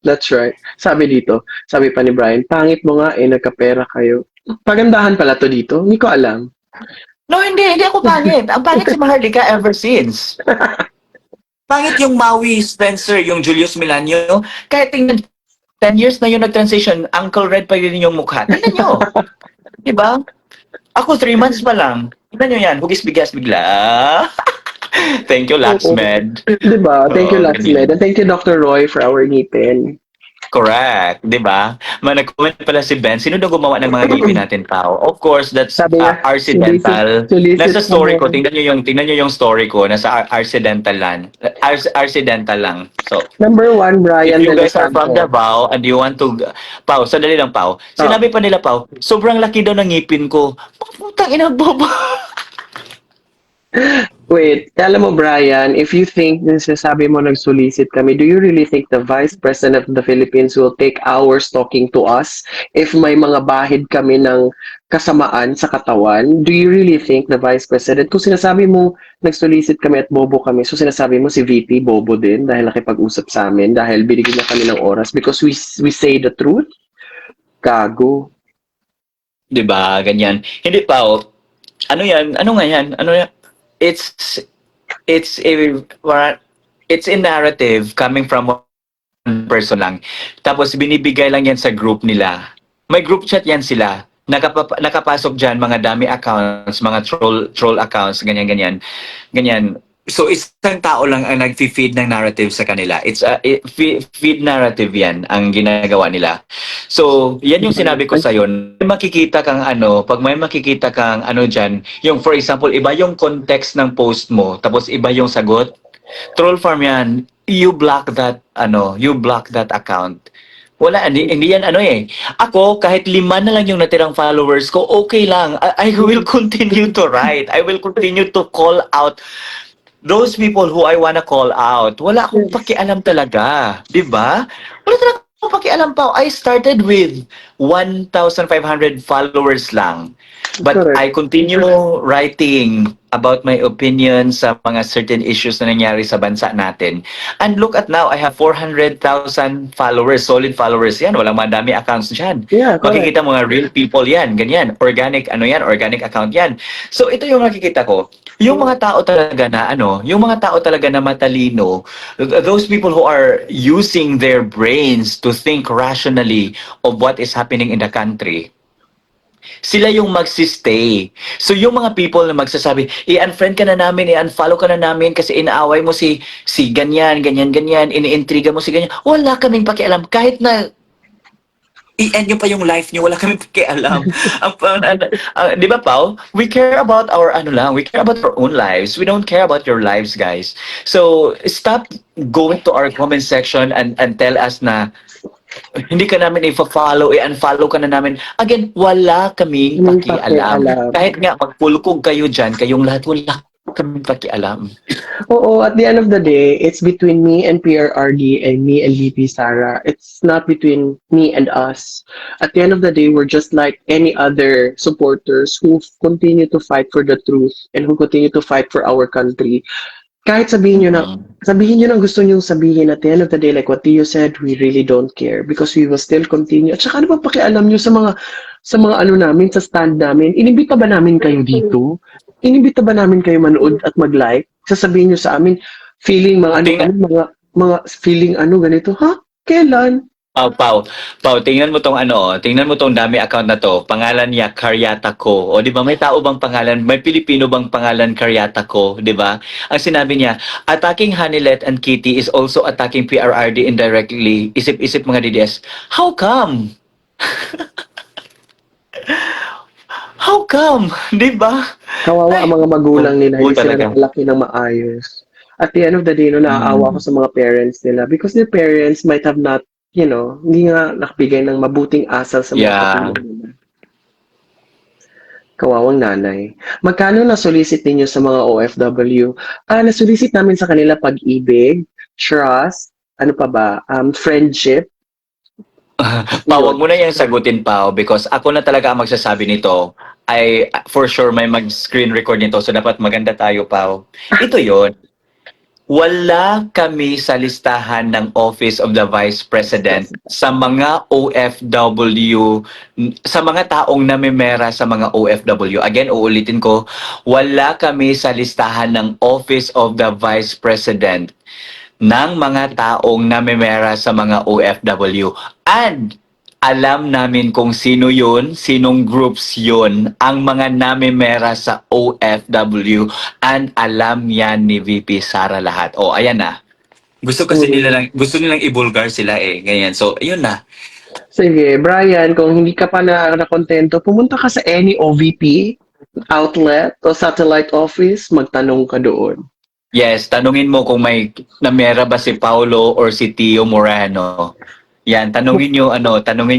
That's right. Sabi dito, sabi pa ni Brian, pangit mo nga nagkapera kayo. Pagandahan pala to dito, hindi ko alam. No, hindi ako pangit. Ang pangit si Maharlika ever since. Pangit yung Maui Spencer, yung Julius Milanio. Kahit tingnan, 10 years na yung nag-transition, Uncle Red pa rin yung mukha. Tingnan nyo. Diba? Ako, 3 months pa lang. Tingnan nyo yan, hugis-bigas bigla. Thank you, Laxmed. Diba? Thank you, Laxmed. And thank you, Dr. Roy, for our ngipin. Correct, 'di ba? Nag-comment pala si Ben, sino daw gumawa ng mga ngipin natin, Pao? Of course, that's Sabi niya, Arcidental. solicit Nasa story ko, mo. tingnan niyo yung story ko, nasa Arcidental lang. Arcidental lang. So, Number 1, Brian if you De guys Los are from Santos. Davao and you want to Pao, sandali lang, Pao. Sinabi pa nila, Pao, sobrang laki daw ng ngipin ko. Putang ina, bobo. Wait, alam mo Brian, if you think na sinasabi mo nag-solicit kami, do you really think the Vice President of the Philippines will take hours talking to us if may mga bahid kami ng kasamaan sa katawan? Do you really think the Vice President, kung sinasabi mo nag-solicit kami at bobo kami, so sinasabi mo si VP bobo din dahil nakipag-usap sa amin, dahil binigyan na kami ng oras because we say the truth? Gago. 'Di ba? Ganyan. Hindi pa, ano yan? Ano nga yan? Ano yan? It's it's a it's a narrative coming from one person lang. Tapos binibigay lang yan sa group nila. May group chat yan sila. Nakapasok diyan mga dummy accounts, mga troll accounts, ganyan ganyan. Ganyan. So isang tao lang ang nag-feed ng narrative sa kanila. It's a feed narrative yan ang ginagawa nila. So, yan yung sinabi ko sa may makikita kang pag may makikita kang diyan, yung for example, iba yung context ng post mo, tapos iba yung sagot. Troll farm yan. You block that account. Wala, hindi yan Ako, kahit 5 na lang yung natirang followers ko, okay lang. I will continue to write. I will continue to call out those people who I wanna call out. Wala akong pakialam talaga. 'Di ba? Wala talaga akong pakialam pa. I started with 1,500 followers lang. But Correct. I continue writing about my opinion sa mga certain issues na nangyari sa bansa natin. And look at now, I have 400,000 followers, solid followers yan. Walang madami accounts dyan. Yeah, correct. Makikita mga real people yan, ganyan. Organic, organic account yan. So ito yung nakikita ko. Yung mga tao talaga na yung mga tao talaga na matalino, those people who are using their brains to think rationally of what is happening in the country, sila yung magsistay. So yung mga people na magsasabi, i-unfriend ka na namin, i-unfollow ka na namin kasi inaaway mo si ganyan, iniintriga mo si ganyan. Wala kaming pakialam. Kahit na i-end nyo pa yung life nyo, wala kaming pakialam. Di ba, Pao? We care about our we care about our own lives. We don't care about your lives, guys. So, stop going to our comment section and tell us na hindi ka namin i-follow, i-unfollow ka na namin. Again, wala kaming pakialam. Kahit nga magpulkog kayo dyan, kayong lahat, wala kaming pakialam. Oo, at the end of the day, it's between me and PRRD and me and VP Sara. It's not between me and us. At the end of the day, we're just like any other supporters who continue to fight for the truth and who continue to fight for our country. Kahit sabihin nyo na gusto nyo sabihin, at the end of the day, like what Tio said, we really don't care because we will still continue. At saka ano ba pakialam nyo sa mga namin, sa stand namin? Inimbita ba namin kayo dito? Inimbita ba namin kayo manood at mag-like? Sasabihin nyo sa amin, feeling mga feeling ganito, ha? Kailan? Pau, tingnan mo tong dami account na to. Pangalan niya Karyata Ko. O di ba may tao bang pangalan, may Pilipino bang pangalan Karyata Ko, di ba? Ang sinabi niya, attacking Hanilet and Kitty is also attacking PRRD indirectly. Isip-isip mga DDS. How come? How come? Di ba? Kawawa ang mga magulang nila, hindi sila nakalaki ng maayos. At the end of the day, naaawa ko sa mga parents nila because their parents might have not, hindi nga nakabigay ng mabuting asal sa mga kapatid nila. Kawawang nanay. Magkano na-solicit ninyo sa mga OFW? Na-solicit namin sa kanila pag-ibig, trust, friendship. Pao, wag mo na yung sagutin, Pao, because ako na talaga ang magsasabi nito. For sure, may mag-screen record nito, so dapat maganda tayo, Pao. Ito yon. Wala kami sa listahan ng Office of the Vice President sa mga OFW, sa mga taong namimera sa mga OFW. Again, uulitin ko, wala kami sa listahan ng Office of the Vice President ng mga taong namimera sa mga OFW. And alam namin kung sino yun, sinong groups yun, ang mga namimera sa OFW, and alam yan ni VP Sara lahat. Ayan na. Gusto nilang i-vulgar sila ganyan. So, ayun na. Sige, Brian, kung hindi ka pa na-kontento, pumunta ka sa any OVP outlet o satellite office, magtanong ka doon. Yes, tanungin mo kung may namera ba si Paulo or si Tio Moreno. Yan, tanungin niyo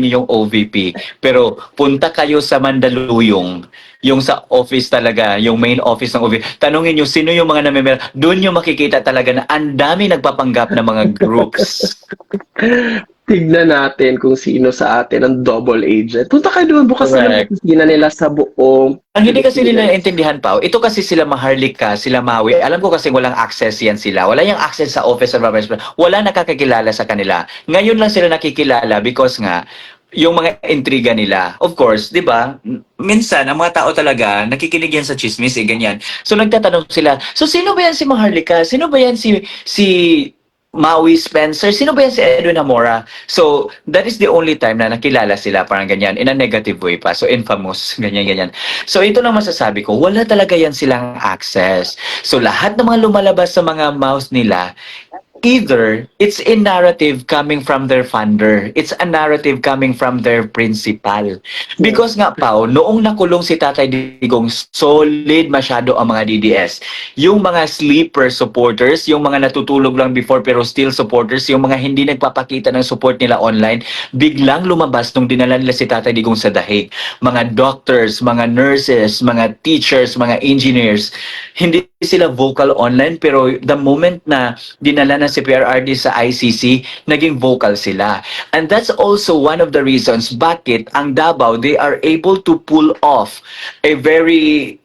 yung OVP. Pero punta kayo sa Mandaluyong, yung sa office talaga, yung main office ng OVP. Tanungin niyo sino yung mga namimera. Doon niyo makikita talaga na ang dami nagpapanggap na mga groups. Tignan natin kung sino sa atin ang double agent. Punta kayo doon, bukas na Correct. ng opisina nila sa buong Ang hindi kasi nila Pilipinas. naintindihan pa, ito kasi sila Maharlika, sila Maui, alam ko kasi walang access yan sila. Wala yung access sa office of vice president. Wala nakakakilala sa kanila. Ngayon lang sila nakikilala because nga, yung mga intriga nila. Of course, di ba? Minsan, ang mga tao talaga, nakikinig yan sa chismis, ganyan. So, nagtatanong sila, so, sino ba yan si Maharlika? Sino ba yan si Maui Spencer? Sino ba yan si Edwin Amora? So, that is the only time na nakilala sila, parang ganyan, in a negative way pa. So, infamous, ganyan. So, ito lang masasabi ko, wala talaga yan silang access. So, lahat ng mga lumalabas sa mga mouse nila, either it's a narrative coming from their funder, it's a narrative coming from their principal. Because nga Pao, noong nakulong si Tatay Digong, solid masyado ang mga DDS. Yung mga sleeper supporters, yung mga natutulog lang before pero still supporters, yung mga hindi nagpapakita ng support nila online, biglang lumabas nung dinala nila si Tatay Digong sa dahig. Mga doctors, mga nurses, mga teachers, mga engineers, hindi sila vocal online pero the moment na dinala na si PRRD sa ICC, naging vocal sila. And that's also one of the reasons bakit ang Davao, they are able to pull off a very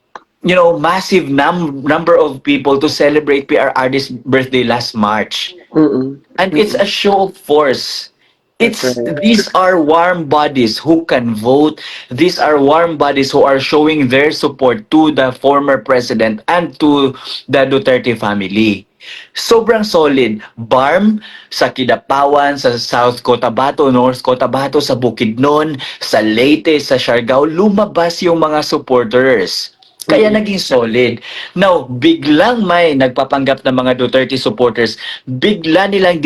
massive number of people to celebrate PRRD's birthday last March. Mm-mm. And it's a show of force. That's right. These are warm bodies who can vote. These are warm bodies who are showing their support to the former president and to the Duterte family. Sobrang solid. BARM sa Kidapawan, sa South Cotabato, North Cotabato, sa Bukidnon, sa Leyte, sa Siargao, lumabas yung mga supporters. Kaya naging solid. Now, biglang may nagpapanggap ng mga Duterte supporters, bigla nilang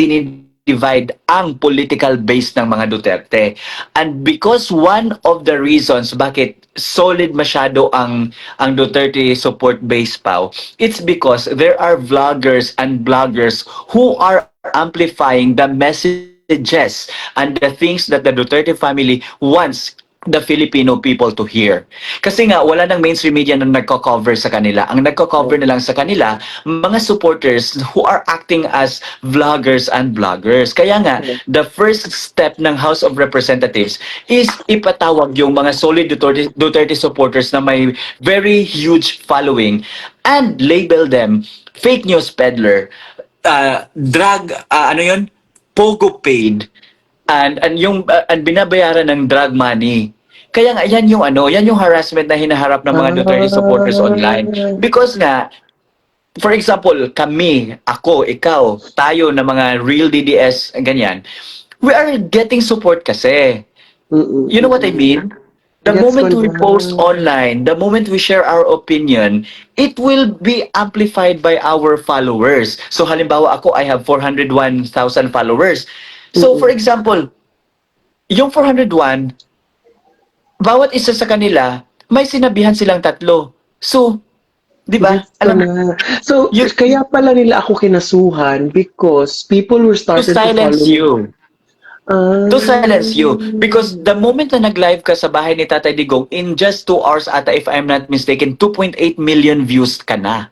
divide ang political base ng mga Duterte. And because one of the reasons bakit solid masyado ang Duterte support base Pao, it's because there are vloggers and bloggers who are amplifying the messages and the things that the Duterte family wants the Filipino people to hear. Kasi nga, wala nang mainstream media na nagko-cover sa kanila. Ang nagko-cover na lang sa kanila, mga supporters who are acting as vloggers and bloggers. Kaya nga, the first step ng House of Representatives is ipatawag yung mga solid Duterte supporters na may very huge following and label them fake news peddler, pogo paid, and and binabayaran ng drug money. Kaya nga yan yung harassment na hinaharap ng mga Duterte supporters online. Because nga, for example, kami, ako, ikaw, tayo na mga real DDS, ganyan, we are getting support kasi. You know what I mean? The Yes, moment we Wanda. post online, the moment we share our opinion, it will be amplified by our followers. So halimbawa ako, I have 401,000 followers. So for example, yung 401, bawat isa sa kanila, may sinabihan silang tatlo. So, di ba? Yes, na. So, You- kaya pala nila ako kinasuhan because people were To started to silence follow you. Ah. To silence you. Because the moment na nag-live ka sa bahay ni Tatay Digong, in just 2 hours ata, if I'm not mistaken, 2.8 million views ka na.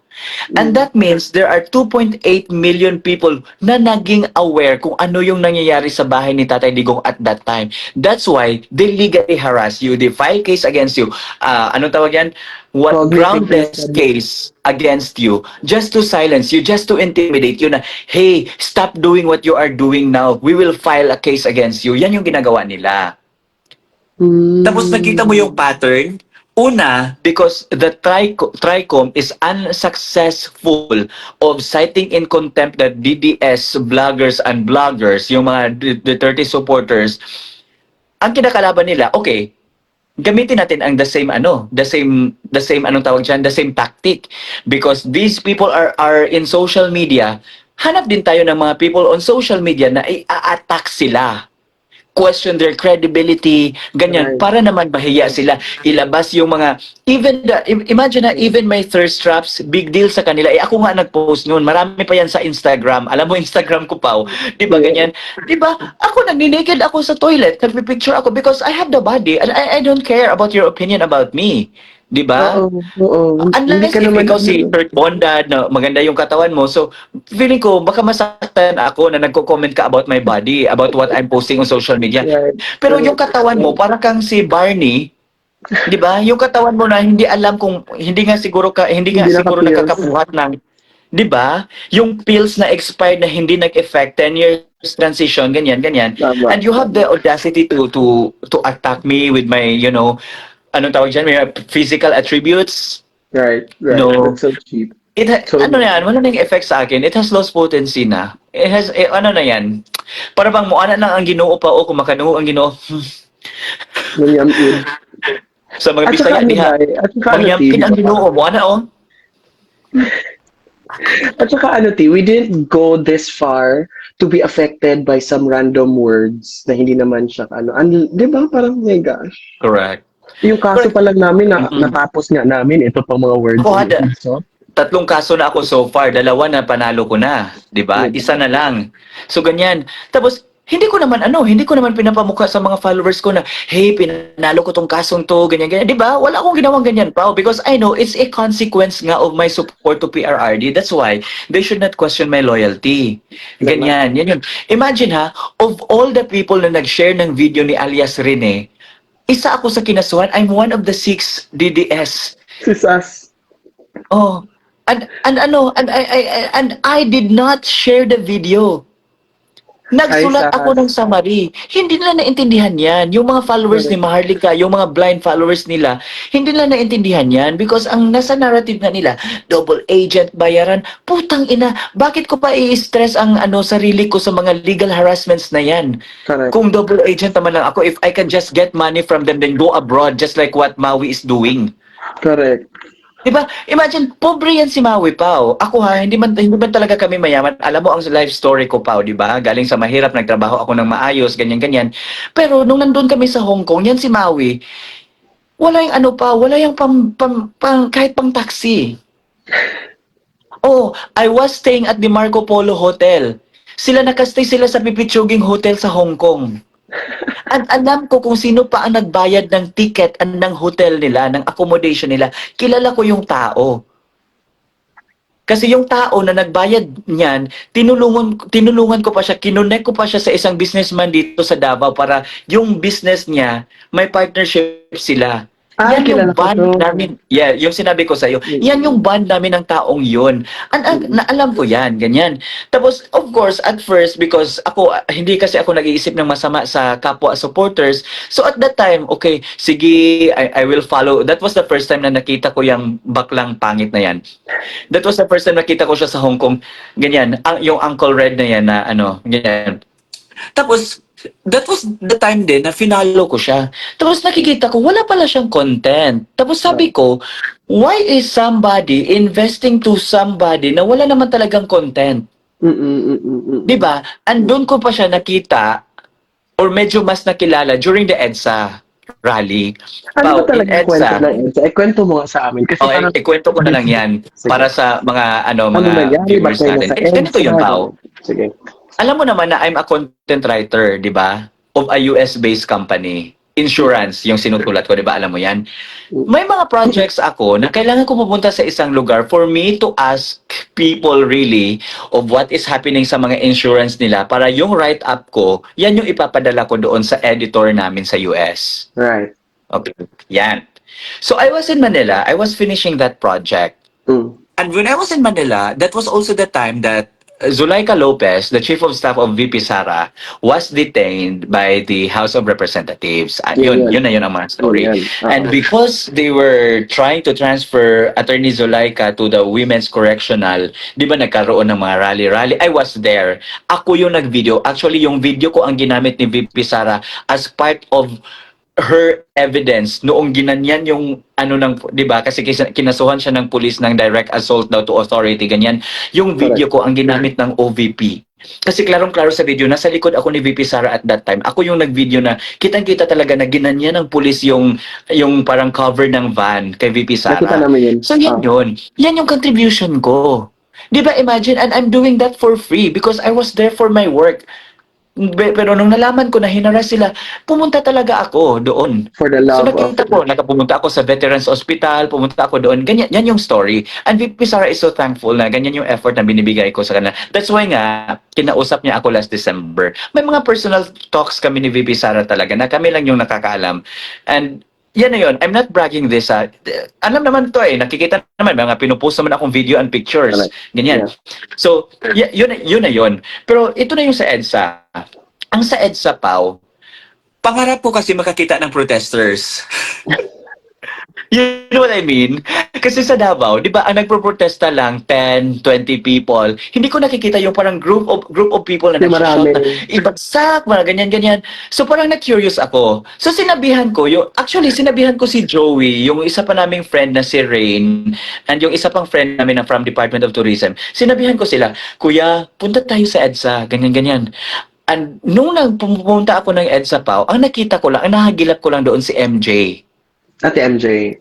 And that means there are 2.8 million people na naging aware kung ano yung nangyayari sa bahay ni Tatay Digong at that time. That's why they legally harass you. They file case against you. Anong tawag yan? What Cognitive groundless dissonance. case against you just to silence you, just to intimidate you na, hey, stop doing what you are doing now. We will file a case against you. Yan yung ginagawa nila. Tapos nakita mo yung pattern. Una, because the TRICOM is unsuccessful of citing in contempt the DDS vloggers and bloggers, yung mga Duterte supporters. Ang kinakalaban nila, okay, gamitin natin ang the same anong tawag dyan, the same tactic. Because these people are in social media, hanap din tayo ng mga people on social media na i-attack sila. question their credibility, ganyan, Right. para naman mahiya sila. Ilabas yung mga, imagine na, even my thirst traps, big deal sa kanila. Eh, ako nga nag-post noon. Marami pa yan sa Instagram. Alam mo, Instagram ko pa, di ba, ganyan? Di ba, ako nagni-naked ako sa toilet, nagpipicture ako because I have the body and I don't care about your opinion about me. Di ba? Oo, oo. Hindi Unless ka if naman ikaw si Kurt Bondad na maganda yung katawan mo, so feeling ko baka masaktan ako na nagko-comment ka about my body, about what I'm posting on social media. Right. Pero yung katawan mo, para kang si Barney, 'di ba? Yung katawan mo na hindi alam kung hindi nga siguro Hindi siguro naka-pills. nakakabuhat ng 'di ba? Yung pills na expired na hindi nag-effect 10 years transition ganyan ganyan. Tama. And you have the audacity to attack me with my, anong tawag dyan, may physical attributes. Right, right. No. That's so cheap. Ano na yan, wala nang effect sa akin. It has lost potency na. It has, ano na yan. Para bang muana lang ang Ginoo pa o kung makanuho ang Ginoo. Manyamin. Sa mga At Bisaya saka ano, diha. Day? At saka ano, T, Pangyampin ang di ba? Ginoo, muana o. At saka ano, T, we didn't go this far to be affected by some random words na hindi naman siya, di ba? Parang, my gosh. Correct. Yung kaso pa lang namin, Mm-mm. natapos nga namin, ito pa mga words. Ako, tatlong kaso na ako so far, dalawa na panalo ko na, 'di ba? Isa na lang. So ganyan. Tapos hindi ko naman pinapamukha sa mga followers ko na, hey, pinanalo ko tong kasong to, ganyan ganyan, 'di ba? Wala akong ginawang ganyan pa because I know it's a consequence nga of my support to PRRD. That's why they should not question my loyalty. Ganyan, yan yun. Imagine ha, of all the people na nag-share ng video ni alias Rene, isa ako sa kinasuhan. I'm one of the 6 DDS. Sisas. Oh, and I did not share the video. Nagsulat Ay, ako ng summary. Hindi nila naintindihan yan. Yung mga followers ni Maharlika, yung mga blind followers nila, hindi nila naintindihan yan because ang nasa narrative na nila, double agent, bayaran, putang ina, bakit ko pa i-stress ang sarili ko sa mga legal harassments na yan? Correct. Kung double agent naman lang ako, if I can just get money from them, then go abroad, just like what Maui is doing. Correct. Diba? Imagine, pobre yan si Maui Pao. Ako hindi man talaga kami mayaman. Alam mo ang life story ko, Pao, diba? Galing sa mahirap, nagtrabaho ako ng maayos, ganyan-ganyan. Pero nung nandun kami sa Hong Kong, yan si Maui, wala yung wala yung kahit pang taxi. Oh, I was staying at the Marco Polo Hotel. Nakastay sila sa Pipichuging Hotel sa Hong Kong. At alam ko kung sino pa ang nagbayad ng ticket ng hotel nila, ng accommodation nila. Kilala ko yung tao. Kasi yung tao na nagbayad niyan, tinulungan ko pa siya, kinonect ko pa siya sa isang businessman dito sa Davao para yung business niya, may partnership sila. Yan yung bond namin. Yeah, yung sinabi ko sa iyo. Yan yung bond namin ng taong yun. Alam ko yan, ganyan. Tapos, of course, at first, because hindi kasi ako nag-iisip ng masama sa kapwa supporters. So, at that time, okay, sige, I will follow. That was the first time na nakita ko yung baklang pangit na yan. That was the first time nakita ko siya sa Hong Kong. Ganyan, yung Uncle Red na yan na ganyan. Tapos, that was the time din na finalo ko siya. Tapos nakikita ko, wala pala siyang content. Tapos sabi ko, why is somebody investing to somebody na wala naman talagang content? Diba? And doon ko pa siya nakita, or medyo mas nakilala during the EDSA rally. Ano ba talaga kwento ng EDSA? Kwento mo nga sa amin. Kasi ikwento ko na lang yan para sa mga viewers natin. Ganito yun, Pao. Sige. Alam mo naman na I'm a content writer, di ba? Of a US-based company. Insurance, yung sinutulat ko, di ba? Alam mo yan. May mga projects ako na kailangan ko pupunta sa isang lugar for me to ask people really of what is happening sa mga insurance nila para yung write-up ko, yan yung ipapadala ko doon sa editor namin sa US. Right. Okay. Yan. So I was in Manila. I was finishing that project. And when I was in Manila, that was also the time that Zulaika Lopez, the Chief of Staff of VP Sara, was detained by the House of Representatives. Yun ang mga story. And because they were trying to transfer Attorney Zulaika to the Women's Correctional, di ba nagkaroon ng mga rally-rally? I was there. Ako yung nag-video. Actually, yung video ko ang ginamit ni VP Sara as part of her evidence noong ginanyan yung ano ng, 'di ba? Kasi kinasuhan siya ng pulis ng direct assault daw to authority, ganyan. Yung video ko ang ginamit ng OVP. Kasi klarong-klaro sa video, nasa likod ako ni VP Sara at that time. Ako yung nag-video na kitang-kita talaga na ginanyan ng pulis yung parang cover ng van kay VP Nakita Sara. namin yun. So yan yun. Yan yung contribution ko. 'Di ba, imagine, and I'm doing that for free because I was there for my work. Pero nung nalaman ko na hinaras sila, pumunta talaga ako doon. For the So love nakita ko, pumunta ako sa Veterans Hospital, pumunta ako doon. Ganyan, yan yung story. And VP Sara is so thankful na ganyan yung effort na binibigay ko sa kanila. That's why nga, kinausap niya ako last December. May mga personal talks kami ni VP Sara talaga na kami lang yung nakakaalam. And yan na yun. I'm not bragging this. Alam naman to nakikita naman, mga pinupost naman akong video and pictures. Ganyan. Yeah. So, yun na yun. Pero ito na yung sa EDSA. Ang sa EDSA, Pao, pangarap ko kasi makakita ng protesters. You know what I mean? Kasi sa Davao, di ba, ang nagpo-protesta lang 10, 20 people. Hindi ko nakikita yung parang group of people na nagsashout na ibagsak, mga ganyan-ganyan. So parang na-curious ako. So sinabihan ko, sinabihan ko si Joey, yung isa pa naming friend na si Rain, and yung isa pang friend namin na from Department of Tourism. Sinabihan ko sila, Kuya, punta tayo sa EDSA, ganyan-ganyan. And nung pumunta ako ng EDSA, Pao, ang nakita ko lang, ang nahagilap ko lang doon si MJ. Ate MJ.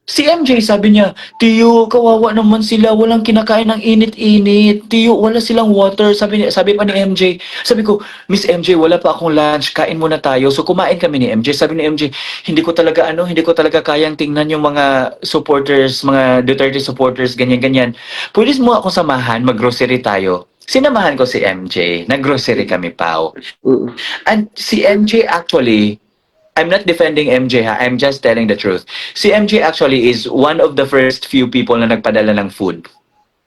Si MJ, sabi niya, Tiyo, kawawa naman sila, walang kinakain ng init-init. Tiyo, wala silang water. Sabi pa ni MJ. Sabi ko, Miss MJ, wala pa akong lunch, kain muna tayo. So kumain kami ni MJ. Sabi ni MJ, hindi ko talaga kayang tingnan yung mga supporters, mga Duterte supporters, ganyan-ganyan. Pwede mo ako samahan, mag-grocery tayo. Sinamahan ko si MJ. Nag-grocery kami, Pao. And si MJ actually, I'm not defending MJ ha, I'm just telling the truth. Si MJ actually is one of the first few people na nagpadala ng food.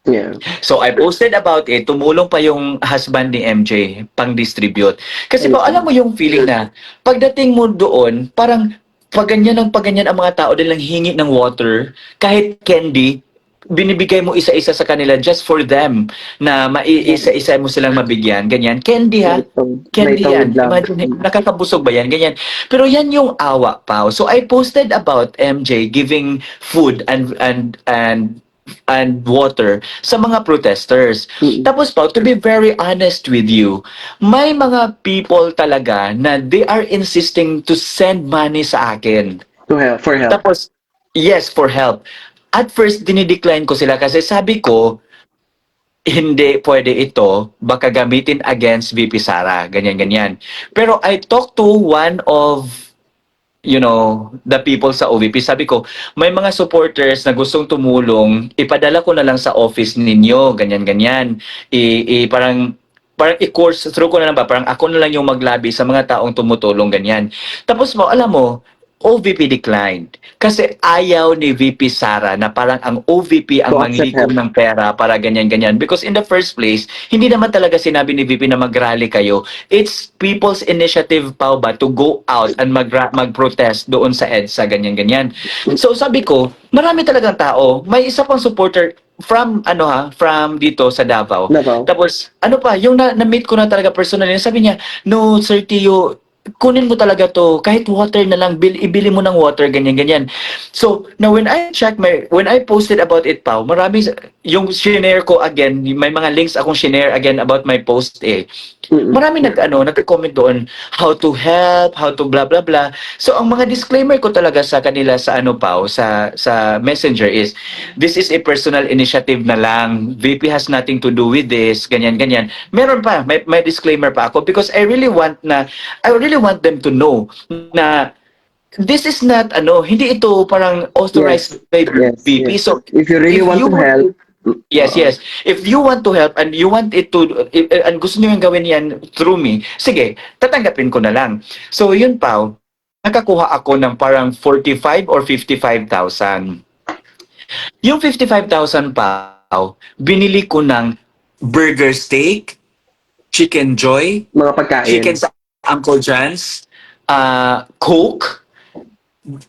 Yeah. So I posted about it, tumulong pa yung husband ni MJ pang-distribute. Kasi po, alam mo yung feeling na pagdating mo doon, parang pag ganyan ang mga tao din lang hingi ng water, kahit candy, binibigay mo isa-isa sa kanila just for them na isa-isa mo silang mabigyan. Ganyan. Candy ha? Candy yan. Imagine, nakakabusog ba yan? Ganyan. Pero yan yung awa, Pao. So I posted about MJ giving food and water sa mga protesters. Tapos, Pao, to be very honest with you, may mga people talaga na they are insisting to send money sa akin. For help. Tapos, yes, for help. At first, dinidecline ko sila kasi sabi ko, hindi pwede ito, baka gamitin against VP Sara, ganyan-ganyan. Pero I talked to one of, the people sa OVP. Sabi ko, may mga supporters na gustong tumulong, ipadala ko na lang sa office ninyo, ganyan-ganyan. Parang i-course through ko na lang ba, parang ako na lang yung maglabi sa mga taong tumutulong, ganyan. Tapos alam mo, OVP declined. Kasi ayaw ni VP Sara na parang ang OVP ang manglikom ng pera para ganyan-ganyan. Because in the first place, hindi naman talaga sinabi ni VP na mag-rally kayo. It's people's initiative pa ba to go out and mag-protest doon sa EDSA, ganyan-ganyan. So sabi ko, marami talagang tao. May isa pang supporter from dito sa Davao. Tapos yung na-meet ko na talaga personally, sabi niya, no Sir Tio, kunin mo talaga to, kahit water na lang, ibili mo ng water, ganyan-ganyan. So, now when I posted about it, Pao, marami, yung shinare ko again, may mga links akong shinare again about my post Marami nag-comment doon, how to help, how to blah blah blah. So, ang mga disclaimer ko talaga sa kanila sa Pao, sa Messenger is, this is a personal initiative na lang. VP has nothing to do with this, ganyan-ganyan. Meron pa, may disclaimer pa ako because I really want them to know na this is not hindi ito parang authorized by VP. Yes. So if you really want to help, yes. If you want to help and you want it to and gusto niyo yung gawin yan through me, sige, tatanggapin ko na lang. So yun, Pao, nakakuha ako ng parang 45 or 55,000. Yung 55,000, Pao, binili ko ng burger steak, Chicken Joy, mga pagkain, chicken sa Uncle John's, Coke,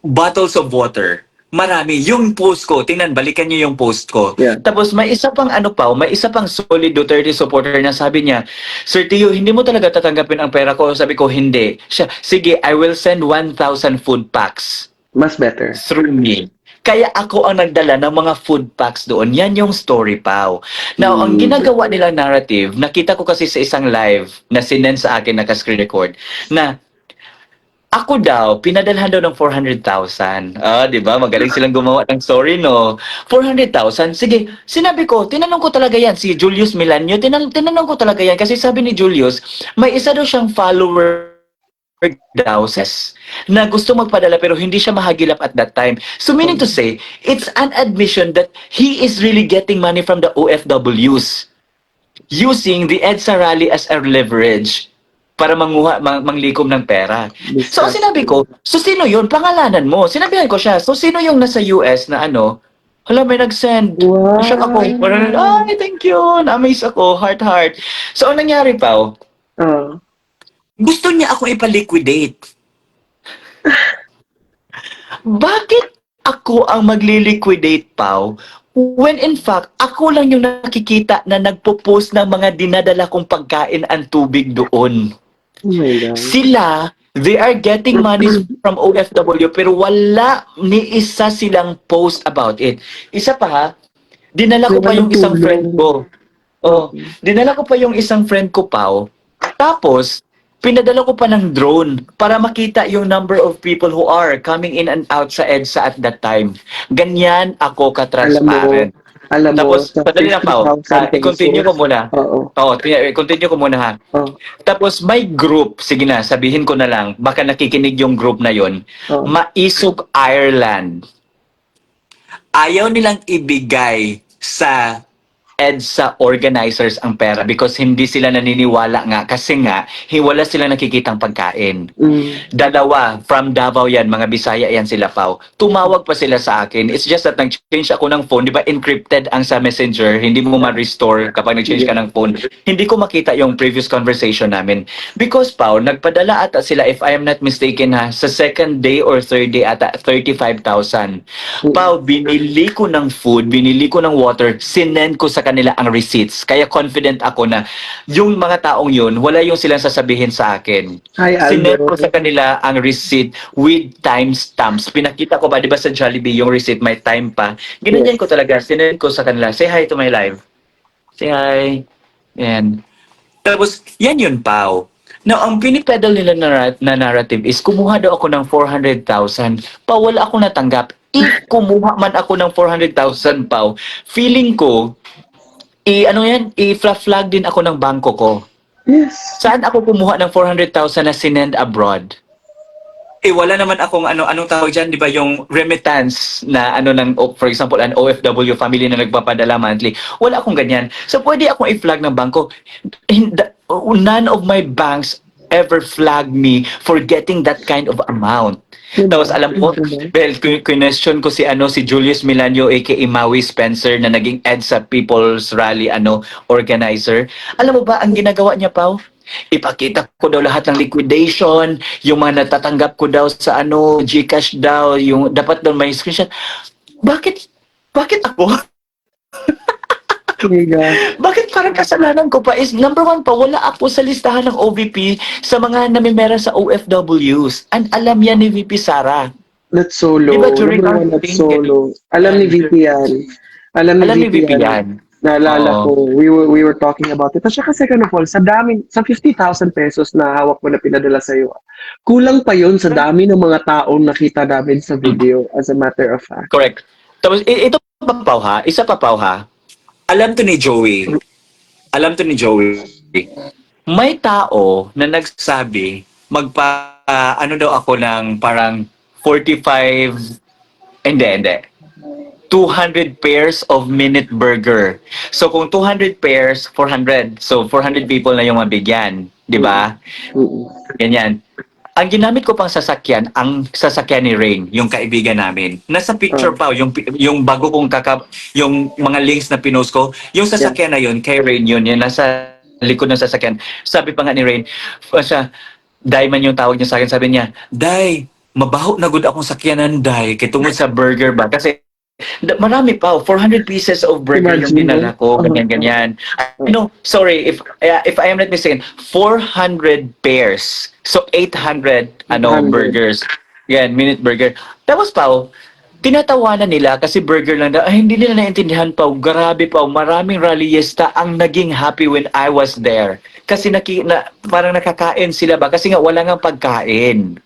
bottles of water. Marami. Yung post ko, tingnan, balikan niyo yung post ko. Yeah. Tapos may isa pang may isa pang solid Duterte supporter na sabi niya, Sir Tio, hindi mo talaga tatanggapin ang pera ko. Sabi ko, hindi. Siya, sige, I will send 1,000 food packs Mas better. through me. Kaya ako ang nagdala ng mga food packs doon. Yan yung story, Pao. Now, ang ginagawa nilang narrative, nakita ko kasi sa isang live na sinend sa akin, naka-screen record, na ako daw, pinadalhan daw ng 400,000. Di ba? Magaling silang gumawa ng story, no? 400,000. Sige, sinabi ko, tinanong ko talaga yan. Si Julius Milanio, tinanong ko talaga yan. Kasi sabi ni Julius, may isa daw siyang follower daw na gusto magpadala pero hindi siya mahagilap at that time. So meaning to say, it's an admission that he is really getting money from the OFWs using the EDSA rally as a leverage para manglikom ng pera. So sinabi ko, so sino yun? Pangalanan mo. Sinabihan ko siya, so sino yung nasa US na hala, may nag-send. Wow. Shock ako. Parang, ay, thank you. Na-amaze ako. Heart. So, ang nangyari, Pao, gusto niya ako ipaliquidate. Bakit ako ang magli-liquidate, Pao? When in fact, ako lang yung nakikita na nagpo-post ng mga dinadala kong pagkain at tubig doon. Oh my God. Sila, they are getting money from OFW pero wala ni isa silang post about it. Isa pa ha, dinala ko pa yung isang friend ko. Dinala ko pa yung isang friend ko, Pao. Tapos, pinadala ko pa ng drone para makita yung number of people who are coming in and out sa EDSA at that time. Ganyan ako ka-transparent. Alam mo, Tapos, padali na, Pao. I-continue ko muna. Oo. I-continue ko muna ha. Tapos may group, sige na, sabihin ko na lang, baka nakikinig yung group na yon. Maisog Ireland. Ayaw nilang ibigay sa EDSA organizers ang pera because hindi sila naniniwala nga kasi nga wala sila nakikitang pagkain. Dalawa, from Davao yan, mga Bisaya yan sila, Pao. Tumawag pa sila sa akin. It's just that nag-change ako ng phone. Di ba encrypted ang sa messenger? Hindi mo ma-restore kapag nag-change ka ng phone. Hindi ko makita yung previous conversation namin. Because, Pao, nagpadala ata sila, if I am not mistaken ha, sa second day or third day ata, 35,000. Pao, binili ko ng food, binili ko ng water, sinend ko sa kanila ang receipts. Kaya confident ako na yung mga taong yun, wala yung silang sasabihin sa akin. Sinend ko sa kanila ang receipt with timestamps. Pinakita ko ba, di ba sa Jollibee, yung receipt may time pa. Ginanyan ko talaga. Sinend ko sa kanila. Say hi to my live. Say hi. And tapos, yan yun, Pao. Now, ang pinipedal nila na narrative is kumuha daw ako ng 400,000. Pao, wala akong natanggap. If kumuha man ako ng 400,000, Pao, feeling ko, i-flag din ako ng bangko ko. Yes. Saan ako kumuha ng 400,000 na sinend abroad? Wala naman akong anong tawag dyan, di ba, yung remittance na for example, an OFW family na nagpapadala monthly. Wala akong ganyan. So, pwede akong i-flag ng bangko. None of my banks ever flag me for getting that kind of amount. Tapos alam mo, question ko si Julius Milanio aka Maui Spencer na naging EDSA People's Rally organizer. Alam mo ba ang ginagawa niya, Pao? Ipakita ko daw lahat ng liquidation, yung mga natatanggap ko daw sa GCash daw, yung dapat daw may screenshot. Bakit ako? Bakit parang kasalanan ko pa is, number one pa, wala ako sa listahan ng OVP sa mga namimera sa OFWs. And alam yan ni VP Sara. That's so low. Diba during our that's so low. Alam ni VP yan. Alam ni VP yan. Naalala ko, we were talking about it. At saka second of all, sa 50,000 pesos na hawak mo na pinadala sa'yo, kulang pa yon sa dami ng mga taong nakita namin sa video, as a matter of fact. Correct. Tapos, ito pa, Pao, ha? Isa pa, Pao, ha? Alam to ni Joey. May tao na nagsabi, daw ako ng parang 45, hindi. 200 pairs of minute burger. So kung 200 pairs, 400. So 400 people na yung mabigyan. Di ba? Ganyan. Ang ginamit ko pang sasakyan, ang sasakyan ni Rain, yung kaibigan namin. Nasa picture pa, yung bago kong yung mga links na pinost ko, yung sasakyan na yun, kay Rain yun, nasa likod ng sasakyan. Sabi pa nga ni Rain, Day man yung tawag niya sa akin, sabi niya, Day, mabaho na gud akong sakyanan day kay tungod sa burger ba kasi marami pa 400 pieces of burger yung Imagine mo. dinala ko ganyan. No, sorry if I am not mistaken, 400 pairs. So 800 800. burgers. Yan, minute burger. Tapos pa tinatawanan nila kasi burger lang daw. Ay, hindi nila naintindihan pa. Grabe pa, maraming rallyista ang naging happy when I was there. Kasi parang nakakain sila ba? Kasi nga wala nga pagkain.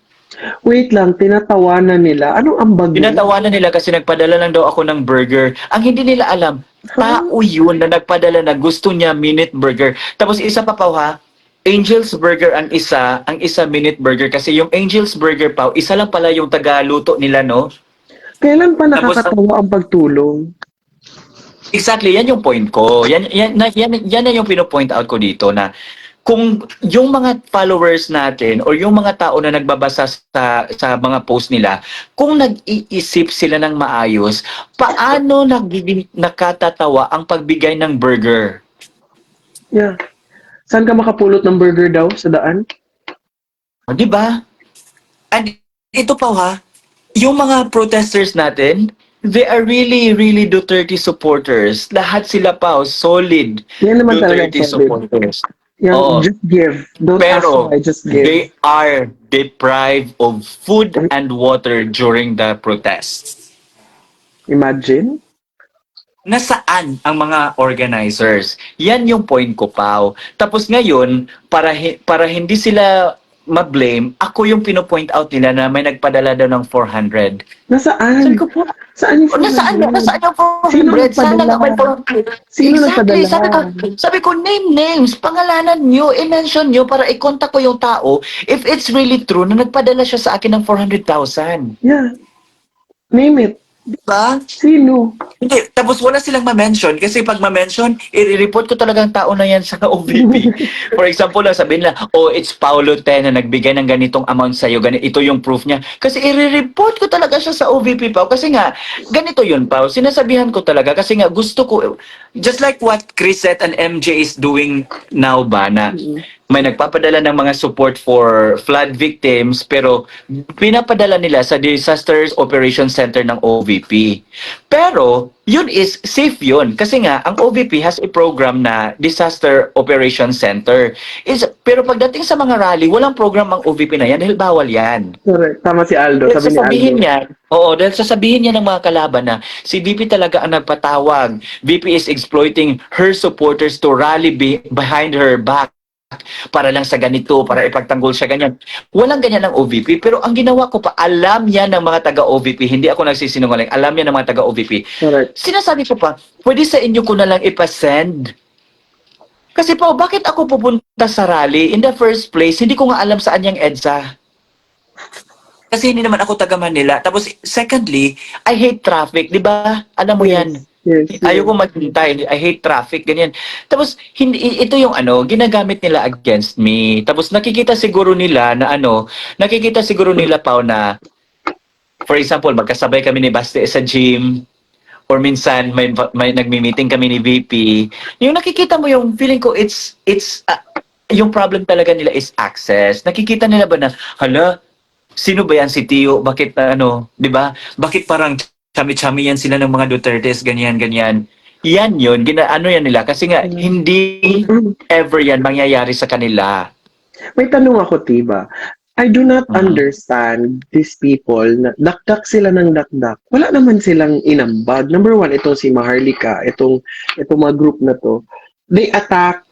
Wait lang, tinatawanan nila. Anong ambag yun? Tinatawanan nila kasi nagpadala lang daw ako ng burger. Ang hindi nila alam, tao yun na nagpadala na gusto niya minute burger. Tapos isa pa ha, Angel's Burger ang isa minute burger. Kasi yung Angel's Burger pa, isa lang pala yung tagaluto nila, no? Kailan pa Tapos- nakakatawa ang pagtulong? Exactly, yan yung point ko. Yan na yung pino-point out ko dito na kung yung mga followers natin or yung mga tao na nagbabasa sa mga post nila, kung nag-iisip sila ng maayos, paano nakatatawa ang pagbigay ng burger? Yeah. Saan ka makapulot ng burger daw? Sa daan? Di ba? And ito pa ha, yung mga protesters natin, they are really, really Duterte supporters. Lahat sila pa, solid Yan naman talaga Duterte sabi. supporters. Yan, Oo. just give. Don't Pero ask why, just give. they are deprived of food and water during the protests. Imagine. Nasaan ang mga organizers? Yan yung point ko, Pao. Tapos ngayon, para hindi sila ma-blame, ako yung pino-point out nila na may nagpadala daw ng 400. Nasaan? Sabi ko po, Saan yung nasaan yung 400? Sino Sana nagpadala? nga may 400. Sino Exactly. nagpadala? Sabi ko, name names, pangalanan nyo, i-mention nyo para i-contact ko yung tao if it's really true na nagpadala siya sa akin ng 400,000. Yeah. Name it. Diba? Sino? Hindi, tapos wala silang ma-mention kasi pag ma-mention, i-report ko talagang tao na yan sa OVP. For example, sabihin nila, oh, it's Paulo Te na nagbigay ng ganitong amount sa'yo, ito yung proof niya. Kasi i-report ko talaga siya sa OVP, Pao. Kasi nga, ganito yun, Pao. Sinasabihan ko talaga kasi nga gusto ko, just like what Chrisette and MJ is doing now ba, na may nagpapadala ng mga support for flood victims pero pinapadala nila sa Disasters Operations Center ng OVP. Pero yun is safe yun kasi nga ang OVP has a program na Disaster Operations Center. Pero pagdating sa mga rally, walang program ang OVP na yan dahil bawal yan. Correct. Tama si Aldo. Dahil Sabi ni sasabihin Aldo. niya, dahil sasabihin niya ng mga kalaban na si VP talaga ang nagpatawag. VP is exploiting her supporters to rally behind her back para lang sa ganito, para ipagtanggol siya ganyan. Walang ganyan ng OVP, pero ang ginawa ko pa, alam yan ng mga taga-OVP, hindi ako nagsisinungaling, alam yan ng mga taga-OVP. Correct. Sinasabi ko pa, pwede sa inyo ko na lang ipasend. Kasi po, bakit ako pupunta sa rally? In the first place, hindi ko nga alam saan yung EDSA. Kasi hindi naman ako taga Manila. Tapos, secondly, I hate traffic, di ba? Alam mo yan. Yes. Ayoko maghintay. I hate traffic, ganyan. Tapos, ito yung ginagamit nila against me. Tapos, nakikita siguro nila, Pao, na, for example, magkasabay kami ni Basti sa gym, or minsan, may nagmi-meeting kami ni VP. Yung nakikita mo yung feeling ko, yung problem talaga nila is access. Nakikita nila ba na, hala, sino ba yan si Tio? Bakit, di ba? Bakit parang chami-chami yan sila ng mga Dutertes, ganyan. Yan yun, yan nila. Kasi nga, hindi ever yan mangyayari sa kanila. May tanong ako, Tiba. I do not understand these people na dakdak sila ng dakdak. Wala naman silang inambag. Number one, itong si Maharlika, itong mga group na to. They attack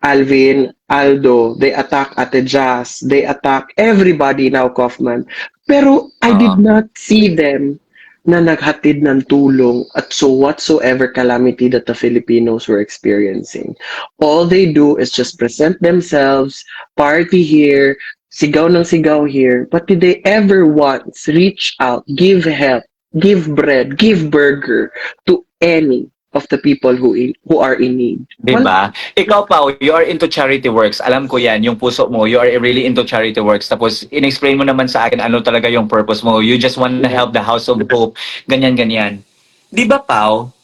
Alvin, Aldo, they attack Ate Jazz, they attack everybody now, Kaufman. Pero I did not see them na naghatid ng tulong at so whatsoever calamity that the Filipinos were experiencing. All they do is just present themselves, party here, sigaw ng sigaw here, but did they ever once reach out, give help, give bread, give burger to any of the people who are in need? Diba? Ikaw, Pao, you are into charity works. Alam ko yan, yung puso mo, you are really into charity works. Tapos, in-explain mo naman sa akin ano talaga yung purpose mo. You just want to help the House of Hope. Ganyan. Diba, Pao?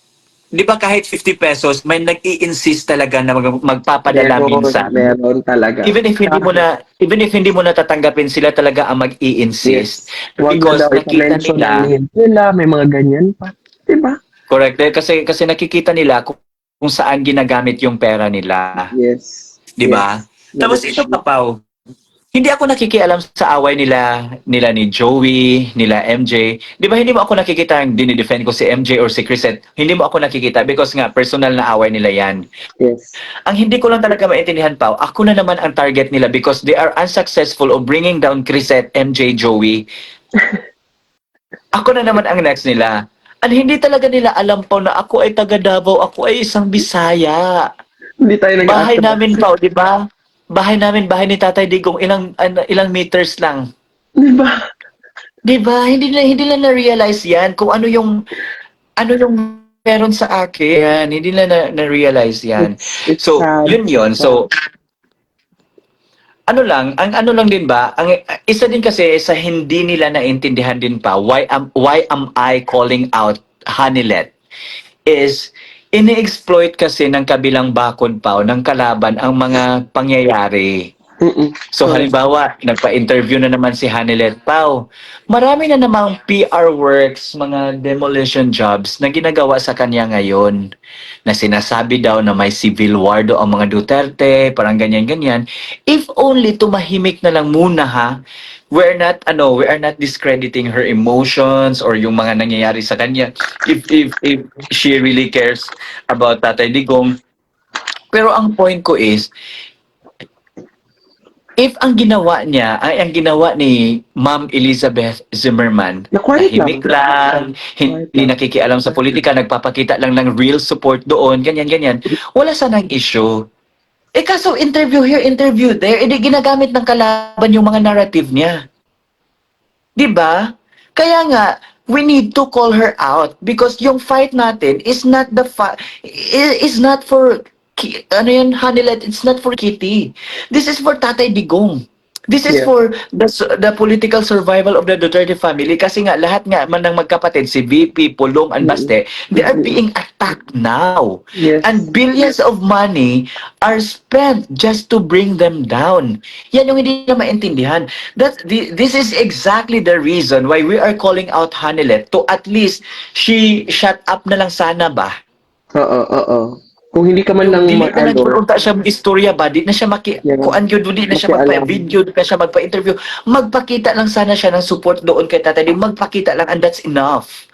di ba kahit 50 pesos, may nag-i-insist talaga na magpapadala minsan. Meron talaga. Even if hindi mo natatanggapin, sila talaga ang mag-i-insist. Yes. Wag na Because daw nakita i-mention nila, nila, may mga ganyan pa. Diba? correct, kasi nakikita nila kung saan ginagamit yung pera nila. Yes. Di ba? Yes. Tapos ito pa, Pao, hindi ako nakikialam sa away nila ni Joey, nila MJ. Di ba hindi mo ako nakikita ang dinidefend ko si MJ or si Chrisette? Hindi mo ako nakikita because nga personal na away nila yan. Yes. Ang hindi ko lang talaga maintindihan, Pao, ako na naman ang target nila because they are unsuccessful of bringing down Chrisette, MJ, Joey. Ako na naman ang next nila. At hindi talaga nila alam, Pao, na ako ay taga Davao, ako ay isang Bisaya. Hindi tayo Bahay namin, Pao, di ba? Bahay ni Tatay Digong, ilang meters lang. Diba? Di ba? Hindi nila na-realize yan kung ano yung meron sa akin. Hindi nila na-realize yan. It's So, sad. yun. So, ang ano lang din ba, ang isa din kasi sa hindi nila naintindihan din pa, why am I calling out Hanilet is ini-exploit kasi ng kabilang bakod pa ng kalaban ang mga pangyayari. So halimbawa, nagpa-interview na naman si Hanilet Pao. Marami na namang PR works, mga demolition jobs na ginagawa sa kanya ngayon. Na sinasabi daw na may civil war do ang mga Duterte, parang ganyan-ganyan. If only tumahimik na lang muna ha. We are not discrediting her emotions or yung mga nangyayari sa kanya. If she really cares about Tatay Digong. Pero ang point ko is, if ang ginawa niya ay ang ginawa ni Ma'am Elizabeth Zimmerman, tahimik lang, hindi nakikialam sa politika, nagpapakita lang ng real support doon, ganyan-ganyan, wala sanang issue. Kaso interview here, interview there, ginagamit ng kalaban yung mga narrative niya. Diba? Kaya nga, we need to call her out because yung fight natin is not for Hanilet, it's not for Kitty. This is for Tatay Digong. This is for the political survival of the Duterte family kasi nga lahat nga man ng magkapatid, si VP, Pulong, and Baste, they are being attacked now. Yes. And billions of money are spent just to bring them down. Yan yung hindi na maintindihan. This is exactly the reason why we are calling out Hanilet to at least she shut up na lang sana ba? Oo. Kung hindi ka man lang Dili na nagpunta siya istorya ba, di na siya kuan yun, di na siya magpa-video, di na siya magpa-interview. Magpakita lang sana siya ng support doon kay Tatay Digong. Magpakita lang and that's enough.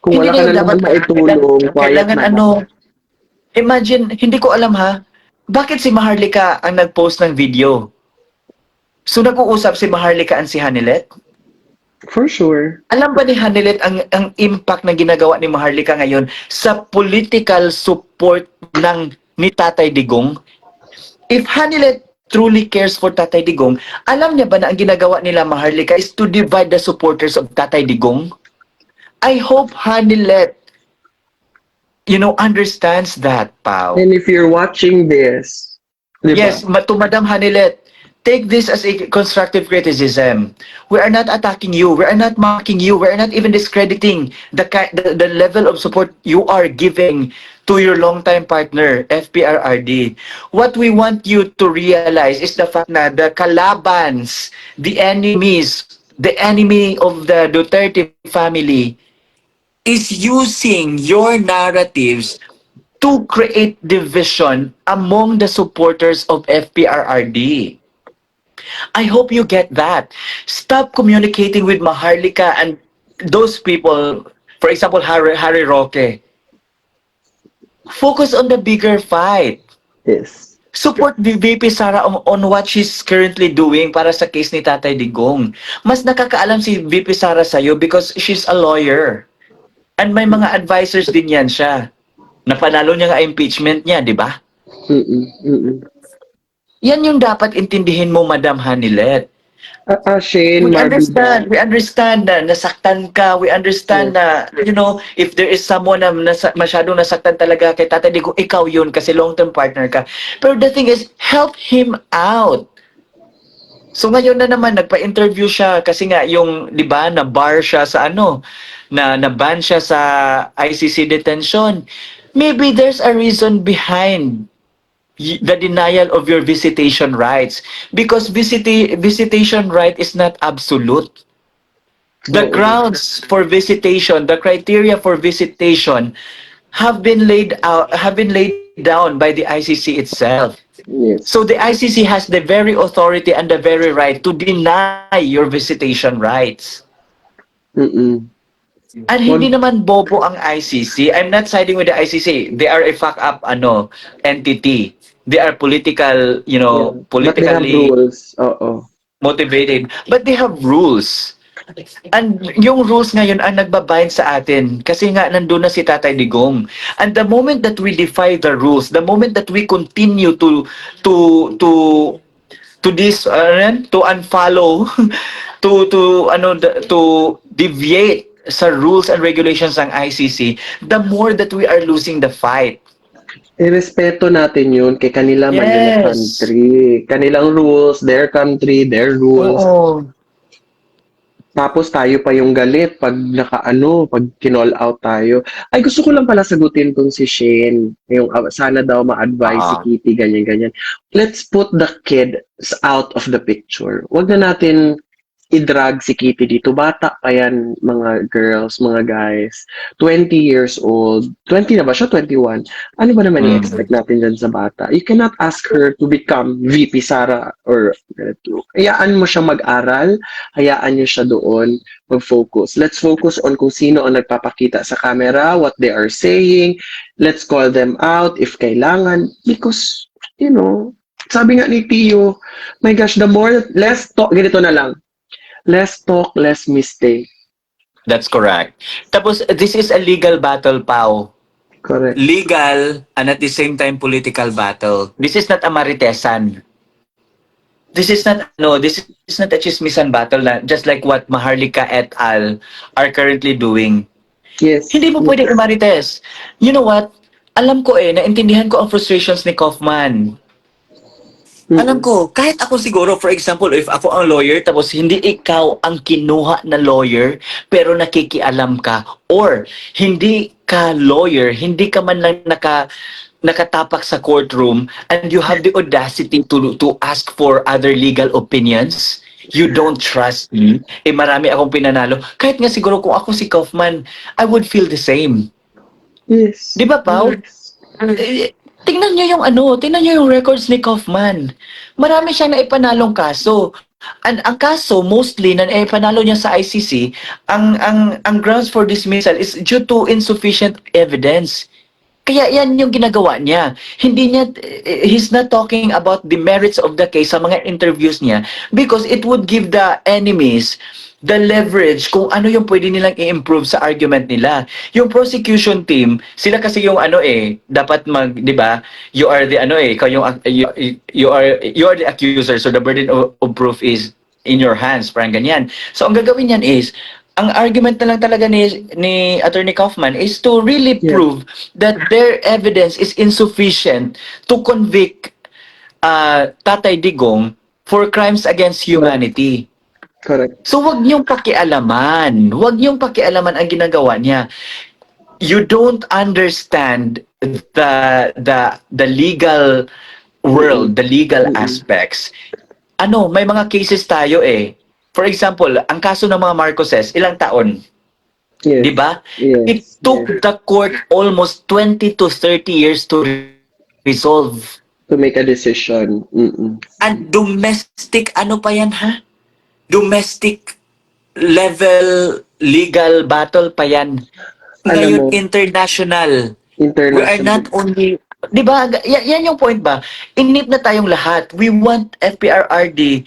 Kung wala ka na naman maitulong, kailangan imagine, hindi ko alam ha, bakit si Maharlika ang nag-post ng video? So nag-uusap si Maharlika and si Hanilet? For sure. Alam ba ni Hanilet ang impact na ginagawa ni Maharlika ngayon sa political support ni Tatay Digong? If Hanilet truly cares for Tatay Digong, alam niya ba na ang ginagawa nila Maharlika is to divide the supporters of Tatay Digong? I hope Hanilet, understands that, Pao. And if you're watching this, diba? Yes, to Madam Hanilet, take this as a constructive criticism. We are not attacking you. We are not mocking you. We are not even discrediting the level of support you are giving to your longtime partner, FPRRD. What we want you to realize is the fact na the kalabans, the enemies, the enemy of the Duterte family is using your narratives to create division among the supporters of FPRRD. I hope you get that. Stop communicating with Maharlika and those people, for example, Harry Roque. Focus on the bigger fight. Yes. Support VP Sara on what she's currently doing para sa case ni Tatay Digong. Mas nakakaalam si VP Sara sa'yo because she's a lawyer. And may mga advisors din yan siya. Napanalo niya nga impeachment niya, di ba? Yan yung dapat intindihin mo, Madam Hanilet. Shane, We understand na nasaktan ka. We understand na, if there is someone na masyadong nasaktan talaga kay Tatay Digong, ikaw yun kasi long-term partner ka. Pero the thing is, help him out. So ngayon na naman, nagpa-interview siya kasi nga yung, di ba, na-bar siya sa na-ban siya sa ICC detention. maybe there's a reason behind the denial of your visitation rights, because visitation right is not absolute. The Oo. grounds for visitation, the criteria for visitation have been laid down by the ICC itself. So Yes. the ICC has the very authority and the very right to deny your visitation rights. Mm-mm. And hindi Wag, naman bobo ang ICC. I'm not siding with the ICC. They are a fuck up entity. They are political, yeah. But they have politically rules. Oo. motivated, but they have rules. And yung rules ngayon ang nagbabind sa atin kasi nga nandun na si Tatay Digong. And the moment that we defy the rules, the moment that we continue to to to this to unfollow to deviate sa rules and regulations ng ICC, the more that we are losing the fight. Irespeto natin yun kay kanila man yun na Yes. country. Kanilang rules, their country, their rules. Oo. Tapos tayo pa yung galit pag pag kinall out tayo. Ay, gusto ko lang pala sagutin tong si Shane. Yung sana daw ma-advise si Ah. Kitty, ganyan-ganyan. Let's put the kids out of the picture. Huwag na natin i-drag si Kitty dito. Bata pa yan, mga girls, mga guys. 20 years old. 20 na ba siya? 21. Ano ba naman Mm. i-expect natin dyan sa bata? You cannot ask her to become VP Sara or hayaan mo siya mag-aral, hayaan niyo siya doon mag-focus. Let's focus on kung sino ang nagpapakita sa camera, what they are saying. Let's call them out if kailangan. Because, sabi nga ni Tio, my gosh, less talk, ganito na lang. Less talk, less mistake. That's correct. Tapos, this is a legal battle, Pao. Correct. Legal and at the same time political battle. This is not a maritesan. This is not a chismisan battle na just like what Maharlika et al. Are currently doing. Yes. Hindi mo pwede marites. You know what? Alam ko naintindihan ko ang frustrations ni Kaufman. Alam ko, kahit ako siguro, for example, if ako ang lawyer, tapos hindi ikaw ang kinuha na lawyer, pero nakikialam ka, or hindi ka lawyer, hindi ka man lang nakatapak sa courtroom, and you have the audacity to ask for other legal opinions, you don't trust me, marami akong pinanalo. Kahit nga siguro kung ako si Kaufman, I would feel the same. Yes. Di ba, Pao? Tingnan nyo yung records ni Kaufman. Marami siyang naipanalong kaso. Ang kaso, mostly, na naipanalo niya sa ICC, ang grounds for dismissal is due to insufficient evidence. Kaya yan yung ginagawa niya. He's not talking about the merits of the case sa mga interviews niya because it would give the enemies the leverage kung ano yung pwede nilang i-improve sa argument nila. Yung prosecution team, sila kasi yung dapat 'di ba? You are the ikaw yung you are the accuser, so the burden of proof is in your hands, parang ganyan. So ang gagawin niyan is ang argument na lang talaga ni Attorney Kaufman is to really prove that their evidence is insufficient to convict Tatay Digong for crimes against humanity. Correct. So wag niyong pakialaman. Wag niyong pakialaman ang ginagawa niya. You don't understand the legal world, the legal aspects. May mga cases tayo For example, ang kaso ng mga Marcoses, ilang taon? Yes. 'Di ba? Yes. It took the court almost 20 to 30 years to resolve. To make a decision. And domestic, pa yan ha? Domestic level legal battle pa yan. Ngayon, international. We are not only, di ba, yan yung point ba? Inip na tayong lahat. We want FPRRD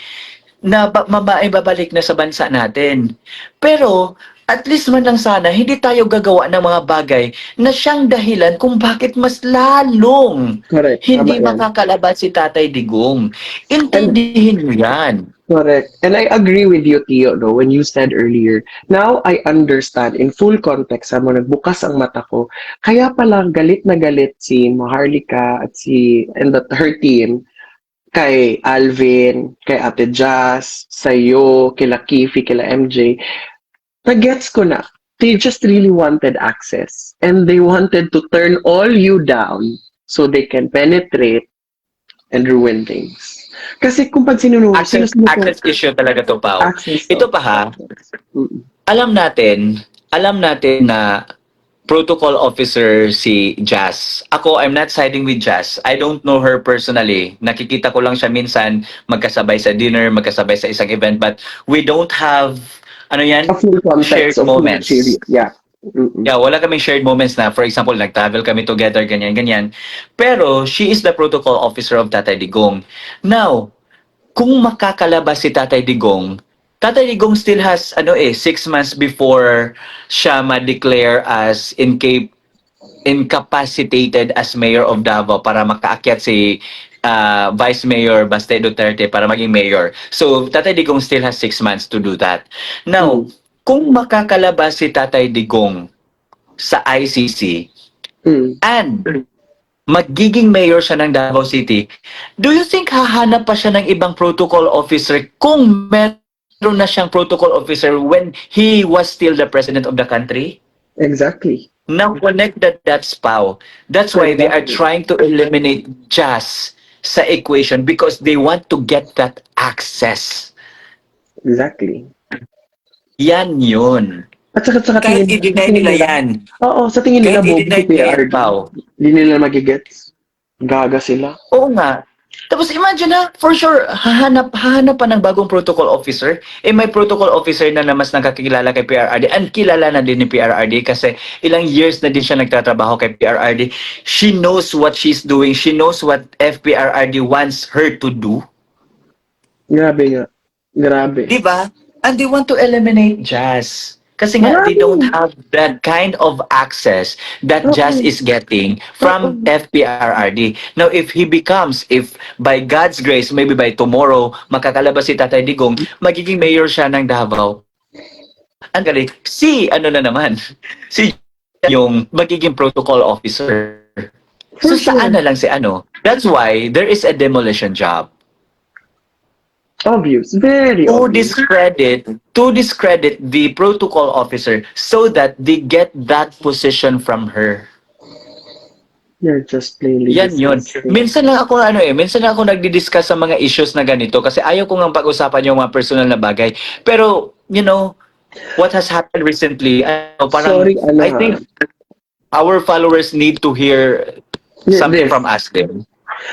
na babalik na sa bansa natin. Pero, at least man lang sana, hindi tayo gagawa ng mga bagay na siyang dahilan kung bakit mas lalong hindi makakalaban si Tatay Digong. Intindihin mo yan. Correct. And I agree with you, Tio, when you said earlier, now I understand in full context, nagbukas ang mata ko, kaya pala galit na galit si Maharlika at her team, kay Alvin, kay Ate Jazz, sa'yo, kila Kifi, kila MJ. Nagets ko na. They just really wanted access. And they wanted to turn all you down so they can penetrate and ruin things. Kasi kung pag Access issue talaga to, Pao. access Ito of pa ha, Mm. alam natin na protocol officer si Jazz. Ako, I'm not siding with Jazz. I don't know her personally. Nakikita ko lang siya minsan magkasabay sa dinner, magkasabay sa isang event, but we don't have, ano yan? A full Shared context of moments. Yeah. Mm-mm. Yeah, wala kaming shared moments na, for example, nag-travel kami together, ganyan-ganyan. Pero, she is the protocol officer of Tatay Digong. Now, kung makakalabas si Tatay Digong still has 6 months before siya ma-declare as incapacitated as mayor of Davao para makaakyat si Vice Mayor Baste Duterte para maging mayor. So Tatay Digong still has 6 months to do that. Now, kung makakalabas si Tatay Digong sa ICC Mm. and magiging mayor siya ng Davao City, do you think hahanap pa siya ng ibang protocol officer kung meron na siyang protocol officer when he was still the president of the country? Exactly. Now connect that dots, Pao. That's why they are Exactly. trying to eliminate Jazz sa equation because they want to get that access. Exactly. Yan yun. At saka Kahit i-deny nila yan. Oo, sa tingin nila, Kahit bobo i-deny si nila yan, PRD. Pao. Hindi nila magigets. Gaga sila. Oo nga. Tapos imagine na, for sure, hahanap pa ng bagong protocol officer. May protocol officer na mas nakakilala kay PRRD. And kilala na din ni PRRD kasi ilang years na din siya nagtatrabaho kay PRRD. She knows what she's doing. She knows what FPRRD wants her to do. Grabe nga. Grabe. Di ba? And they want to eliminate Jazz. Kasi nga, they don't have that kind of access that Jazz is getting from FPRRD. Now, if by God's grace, maybe by tomorrow, makakalabas si Tatay Digong, magiging mayor siya ng Davao. Ang galing. Si yung magiging protocol officer. So, saan na lang si That's why there is a demolition job. Obvious. Very To obvious. discredit the protocol officer so that they get that position from her. You're just plainly Yan yun. disgusting. Minsan lang ako nagdi-discuss sa mga issues na ganito kasi ayaw ko nga pag-usapan yung mga personal na bagay. Pero, what has happened recently, parang, Sorry, I think our followers need to hear something from us din.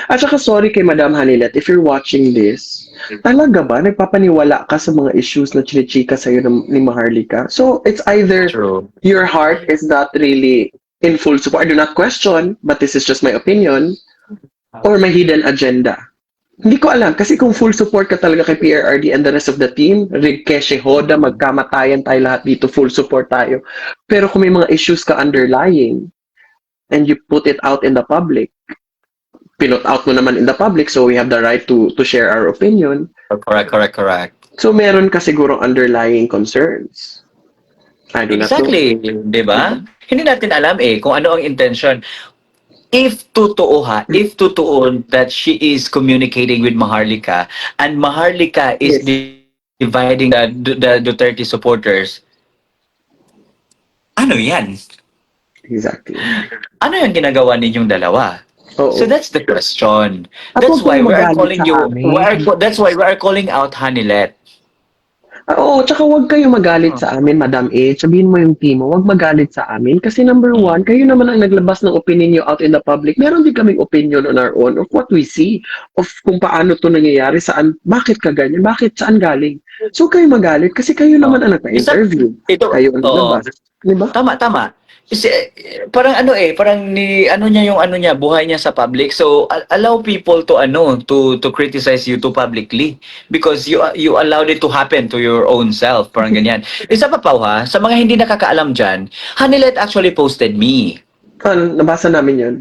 At saka sorry kay Madam Hanilet, if you're watching this, talaga ba nagpapaniwala ka sa mga issues na chinichika sa'yo ni Maharlika? So, it's either True. your heart is not really in full support. I do not question, but this is just my opinion, or may hidden agenda. Hindi ko alam, kasi kung full support ka talaga kay PRRD and the rest of the team, Rigkeshe, Hoda, magkamatayan tayo lahat dito, full support tayo. Pero kung may mga issues ka underlying, and you put it out in the public, pinut out mo naman in the public, so we have the right to share our opinion. Correct. So meron ka sigurong underlying concerns. I do not know. Exactly, 'di ba? Hindi natin alam kung ano ang intention. If totoo that she is communicating with Maharlika and Maharlika is dividing the Duterte supporters, ano yan? Exactly. Ano yung ginagawa ninyong dalawa? Oo. So that's the question. At That's huwag why we are kayong calling magalit sa amin. that's why we are calling out Hanilet. Oo, tsaka huwag kayo magalit sa amin, Madam A. Sabihin mo yung team mo, huwag magalit sa amin. Kasi number one, kayo naman ang naglabas ng opinion nyo out in the public. Meron din kaming opinion on our own of what we see, of kung paano to nangyayari, bakit ka ganyan, saan galing. So kayo magalit kasi kayo naman ang nagpa-interview. Kayo ang naglabas. Diba? Tama. Kasi, parang niya buhay niya sa public. So allow people to criticize you too publicly because you allowed it to happen to your own self, parang ganyan. Isa pa sa mga hindi nakakaalam diyan, Hanilet actually posted me. Nabasa namin 'yun.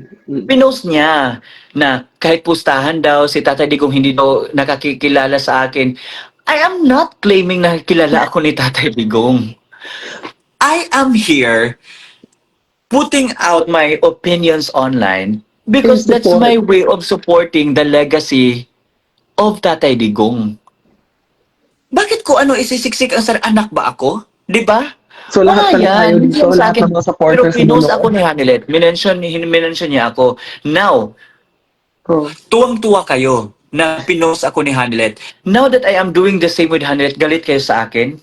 Pinost niya na kahit pustahan daw si Tatay Digong hindi daw nakakikilala sa akin. I am not claiming na kilala ako ni Tatay Digong. I am here putting out my opinions online because that's my way of supporting the legacy of Tatay Digong. Bakit ko isisiksik ang anak ba ako? 'Di ba? So lahat Wala pala tayo yan. Hindi dito, yan sa lahat akin. ng mga Pero supporters mo, pinost no? ako ni Hanelet. Minention niya ako. Now, Oh. tuwang-tuwa kayo na pinost ako ni Hanelet. Now that I am doing the same with Hanelet, galit kayo sa akin?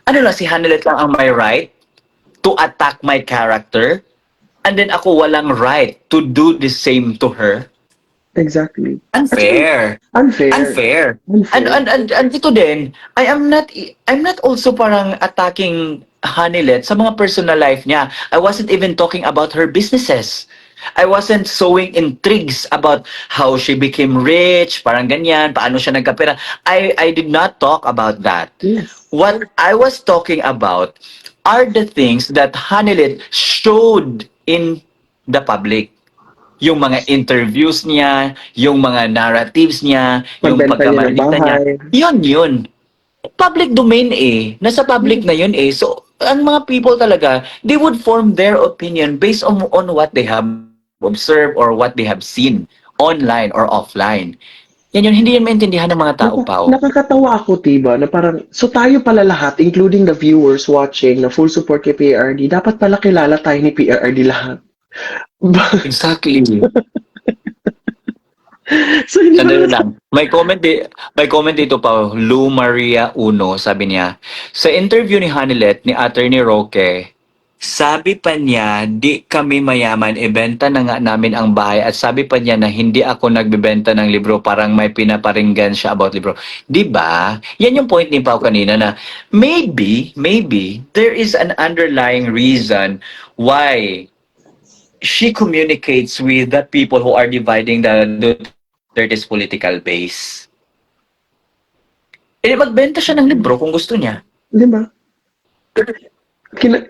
Ano lang, si Hanelet lang ang may right to attack my character? And then ako walang right to do the same to her? Exactly. Unfair. Unfair. Unfair. Unfair. And ito din, I'm not also parang attacking Hanilet sa mga personal life niya. I wasn't even talking about her businesses. I wasn't sowing intrigues about how she became rich, parang ganyan, paano siya nagkapera. I did not talk about that. Yes. What I was talking about are the things that Hanilet showed in the public. Yung mga interviews niya, yung mga narratives niya, yung Pagbenta niya ng pagkamalita niya. bahay. Yun. Public domain eh. Nasa public na yun eh. So, ang mga people talaga, they would form their opinion based on what they have observed or what they have seen online or offline. Yan yun, hindi yan maintindihan ng mga tao, Pao. Nakakatawa ako, Tiba, na parang, so tayo pala lahat, including the viewers watching na full support kay PRRD, dapat pala kilala tayo ni PRRD lahat. Exactly. So, hindi Sandali mo lang. May comment dito pa, Lou Maria Uno, sabi niya, sa interview ni Hanilet ni Attorney Roque, sabi pa niya, di kami mayaman, ibenta na nga namin ang bahay at sabi pa niya na hindi ako nagbebenta ng libro, parang may pinaparinggan siya about libro. Di ba? Yan yung point ni Pao kanina na maybe, there is an underlying reason why she communicates with the people who are dividing the Duterte's political base. Eh, magbenta siya ng libro kung gusto niya. Di ba?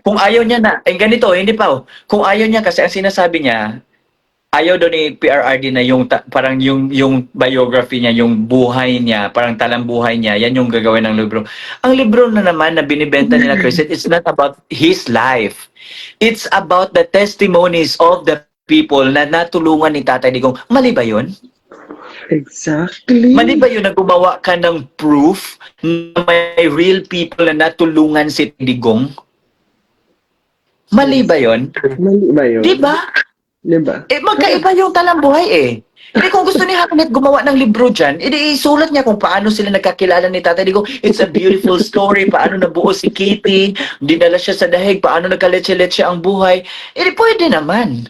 Kung ayaw niya na, ganito, hindi pa. Kung ayaw niya, kasi ang sinasabi niya, ayaw doon ni PRRD na parang yung biography niya, yung buhay niya, parang talambuhay niya, yan yung gagawin ng libro. Ang libro na naman na binibenta nila, Chris, it's not about his life. It's about the testimonies of the people na natulungan ni Tatay Digong. Mali ba yun? Exactly. Mali ba yun na gumawa ka ng proof na may real people na natulungan si Digong? Mali ba yun? Mali ba yun? Di ba? Di ba? Eh, magkaiba yung talambuhay eh. Hindi kung gusto ni Hanelet gumawa ng libro dyan, isulat niya kung paano sila nagkakilala ni Tatay Digong. It's a beautiful story. Paano nabuo si Kitty, dinala siya sa dahig, paano nagkaletse-letse ang buhay. Pwede naman.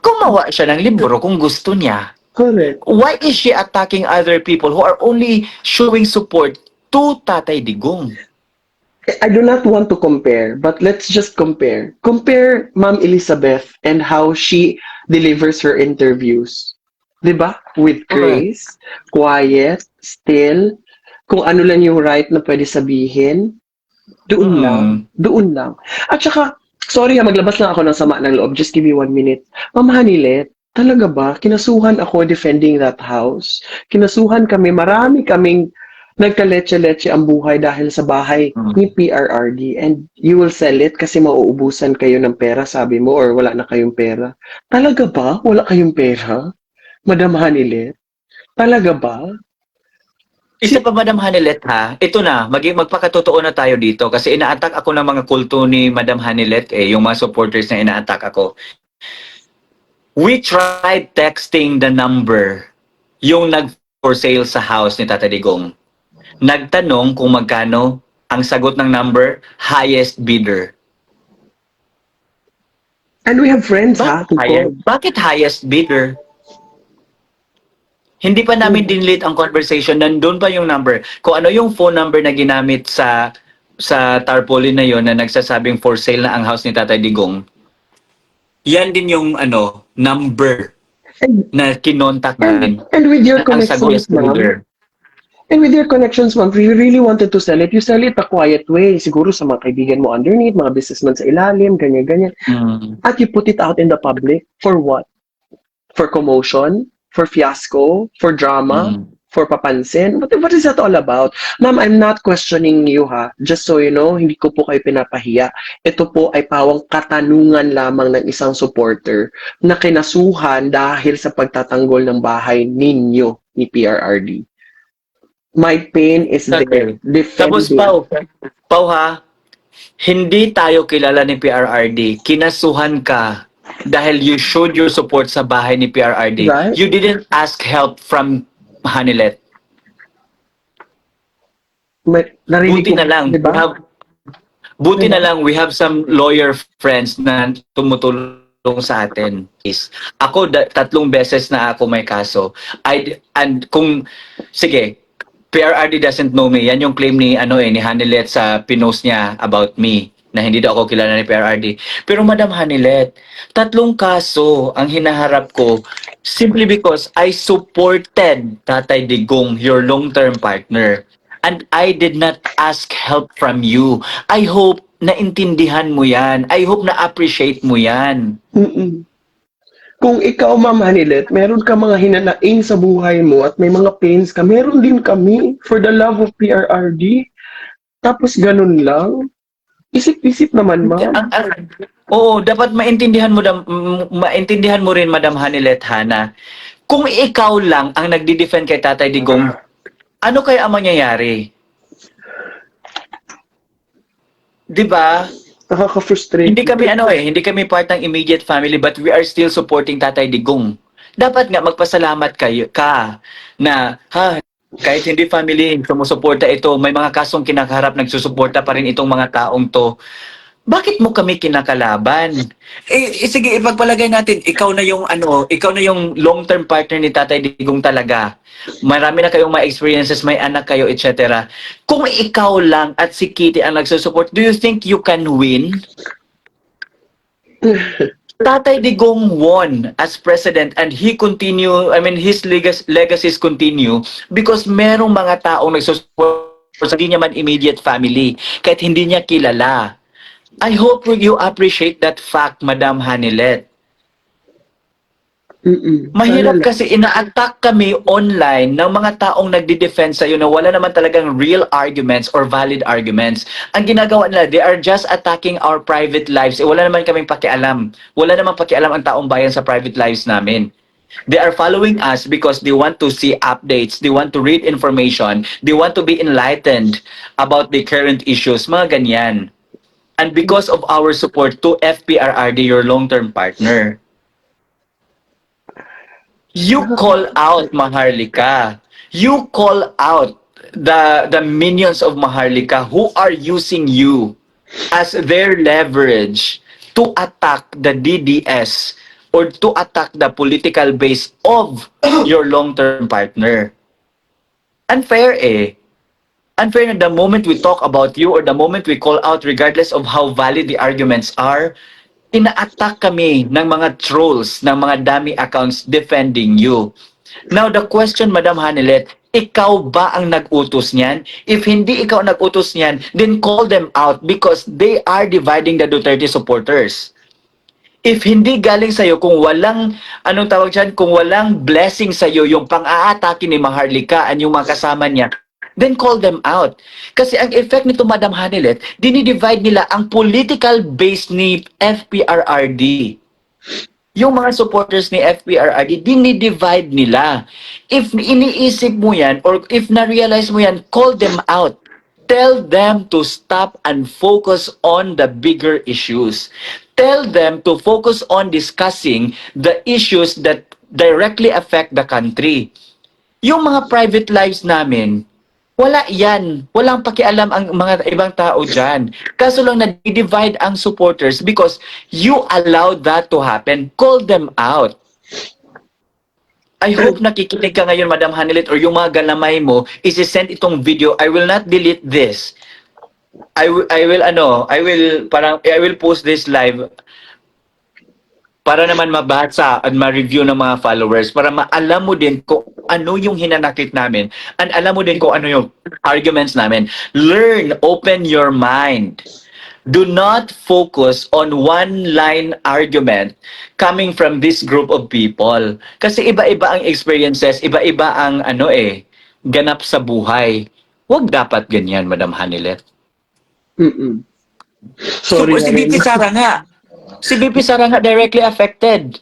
Gumawa siya ng libro kung gusto niya. Correct. Why is she attacking other people who are only showing support to Tatay Digong? I do not want to compare, but let's just compare. Compare Ma'am Elizabeth and how she delivers her interviews. 'Di ba? With grace, quiet, still, kung ano lang yung right na pwede sabihin, doon lang. At saka, sorry maglabas lang ako ng sama ng loob. Just give me 1 minute. Ma'am Hanilet, talaga ba? Kinasuhan ako defending that house. Kinasuhan kami, marami kaming nagkaletse-letse ang buhay dahil sa bahay ni PRRD and you will sell it kasi mauubusan kayo ng pera, sabi mo, or wala na kayong pera. Talaga ba? Wala kayong pera? Madam Hanilet? Talaga ba? Isa pa, Madam Hanilet, ha? Ito na, magpakatotoo na tayo dito kasi ina-attack ako ng mga kulto ni Madam Hanilet, yung mga supporters na ina-attack ako. We tried texting the number, yung nag-for sale sa house ni Tata Digong. Nagtanong kung magkano, ang sagot ng number, highest bidder. And we have friends, ha? Bakit highest bidder? Hindi pa namin dinelete ang conversation, nandun pa yung number. Kung ano yung phone number na ginamit sa tarpaulin na yon na nagsasabing for sale na ang house ni Tatay Digong, yan din yung number na kinontak namin. And with your Ang sagot connections, ma'am, bidder. and with your connections, ma'am, if you really wanted to sell it, you sell it a quiet way. Siguro sa mga kaibigan mo underneath, mga businessmen sa ilalim, ganyan-ganyan. At you put it out in the public for what? For commotion? For fiasco? For drama? For papansin? What is that all about? Ma'am, I'm not questioning you, ha? Just so you know, hindi ko po kayo pinapahiya. Ito po ay pawang katanungan lamang ng isang supporter na kinasuhan dahil sa pagtatanggol ng bahay ninyo ni PRRD. My pain is there. Tapos, Pau ha, hindi tayo kilala ni PRRD. Kinasuhan ka dahil you showed your support sa bahay ni PRRD. Right? You didn't ask help from Hanilet. Narinig Buti ko, na lang. di ba? Buti na lang, we have some lawyer friends na tumutulong sa atin. Ako, 3 beses na ako may kaso. And kung, sige, PRRD doesn't know me. Yan yung claim ni, ni Hanilet sa pinost niya about me na hindi daw ako kilala ni PRRD. Pero Madam Hanilet, 3 kaso ang hinaharap ko simply because I supported Tatay Digong, your long-term partner. And I did not ask help from you. I hope naintindihan mo yan. I hope na-appreciate mo yan. Mm-mm. Kung ikaw, Ma'am Hanilet, meron ka mga hinanaing sa buhay mo at may mga pains ka, meron din kami for the love of PRRD. Tapos ganun lang. Isip-isip naman, Ma'am. Oo, dapat maintindihan mo rin, Madam Hanilet Hana. Kung ikaw lang ang nagdi-defend kay Tatay Digong, ano kaya ang mangyayari? 'Di ba? Nakaka-frustrate. Hindi kami part ng immediate family but we are still supporting Tatay Digong. Dapat nga magpasalamat ka na kahit hindi family, sumusuporta ito, may mga kasong kinakaharap, nagsusuporta pa rin itong mga taong to. Bakit mo kami kinakalaban? Sige, ipagpalagay natin, ikaw na yung long-term partner ni Tatay Digong talaga. Marami na kayong mga experiences, may anak kayo, etc. Kung ikaw lang at si Kitty ang nagsusupport, do you think you can win? Tatay Digong won as president and his legacies continue because merong mga taong nagsusupport sa hindi niya man immediate family, kahit hindi niya kilala. I hope you appreciate that fact, Madam Hanilet. Mahirap kasi ina-attack kami online ng mga taong nagdi-defend sa'yo na wala naman talagang real arguments or valid arguments. Ang ginagawa nila, they are just attacking our private lives. Wala naman kaming pakialam. Wala naman pakialam ang taong bayan sa private lives namin. They are following us because they want to see updates, they want to read information, they want to be enlightened about the current issues, mga ganyan. And because of our support to FPRRD, your long-term partner, you call out Maharlika. You call out the minions of Maharlika who are using you as their leverage to attack the DDS or to attack the political base of your long-term partner. Unfair Unfair na the moment we talk about you or the moment we call out regardless of how valid the arguments are, ina-attack kami ng mga trolls, ng mga dummy accounts defending you. Now the question, Madam Hanilet, ikaw ba ang nag-utos niyan? If hindi ikaw nag-utos niyan, then call them out because they are dividing the Duterte supporters. If hindi galing sa'yo, kung walang, kung walang blessing sa'yo, yung pang-aatake ni Maharlika at yung mga kasama niya, then call them out. Kasi ang effect nito, Madam Hanilet, dinidivide nila ang political base ni FPRRD. Yung mga supporters ni FPRRD, dinidivide nila. If iniisip mo yan, or if na-realize mo yan, call them out. Tell them to stop and focus on the bigger issues. Tell them to focus on discussing the issues that directly affect the country. Yung mga private lives namin, wala yan. Walang pakialam ang mga ibang tao dyan. Kaso lang na-divide ang supporters because you allowed that to happen. Call them out. I hope nakikinig ka ngayon, Madam Hanilet, or yung mga galamay mo, isi-send itong video. I will not delete this. I will post this live para naman mabasa at ma-review ng mga followers, para maalam mo din kung ano yung hinanakit namin and alam mo din kung ano yung arguments namin. Learn, open your mind. Do not focus on one-line argument coming from this group of people. Kasi iba-iba ang experiences, iba-iba ang ganap sa buhay. Huwag dapat ganyan, Madam Hanilet. Sorry, si BP Sara nga. Si BP Sara nga directly affected.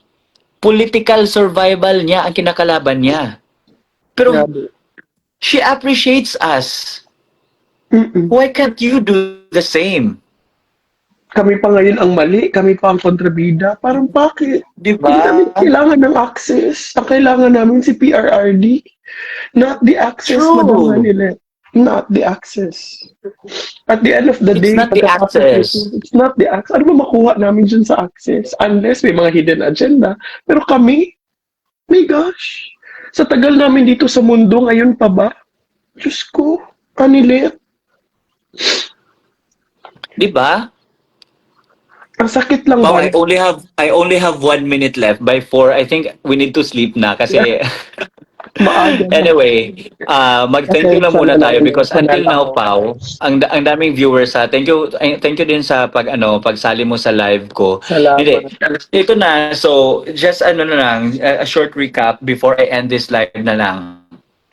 Political survival niya ang kinakalaban niya. Pero she appreciates us. Why can't you do the same? Kami pa ngayon ang mali, kami pa ang kontrabida. Parang bakit? Di Hindi namin ba? kailangan ng access. Ang kailangan namin si PRRD. Not the access, Madam True. Hanile. Not the access. At the end of the It's day, not the pagkatapos nito, access. it's not the access. Ano ba makuha namin dyan sa access? Unless may mga hidden agenda. Pero kami, my gosh, sa tagal namin dito sa mundo, ngayon pa ba? Diyos ko, Hanile, Di ba? ang sakit lang Wow, ba? I only have 1 minute left. By 4, I think we need to sleep na kasi Maaga na. anyway, mag-thank Okay, you lang sana muna lang tayo ulit. because until Sana now, ako. Pao, ang daming viewers ha. Thank you din sa pagsali mo sa live ko. Hindi. Salamat. Ito na, so just ano na lang, a short recap before I end this live na lang.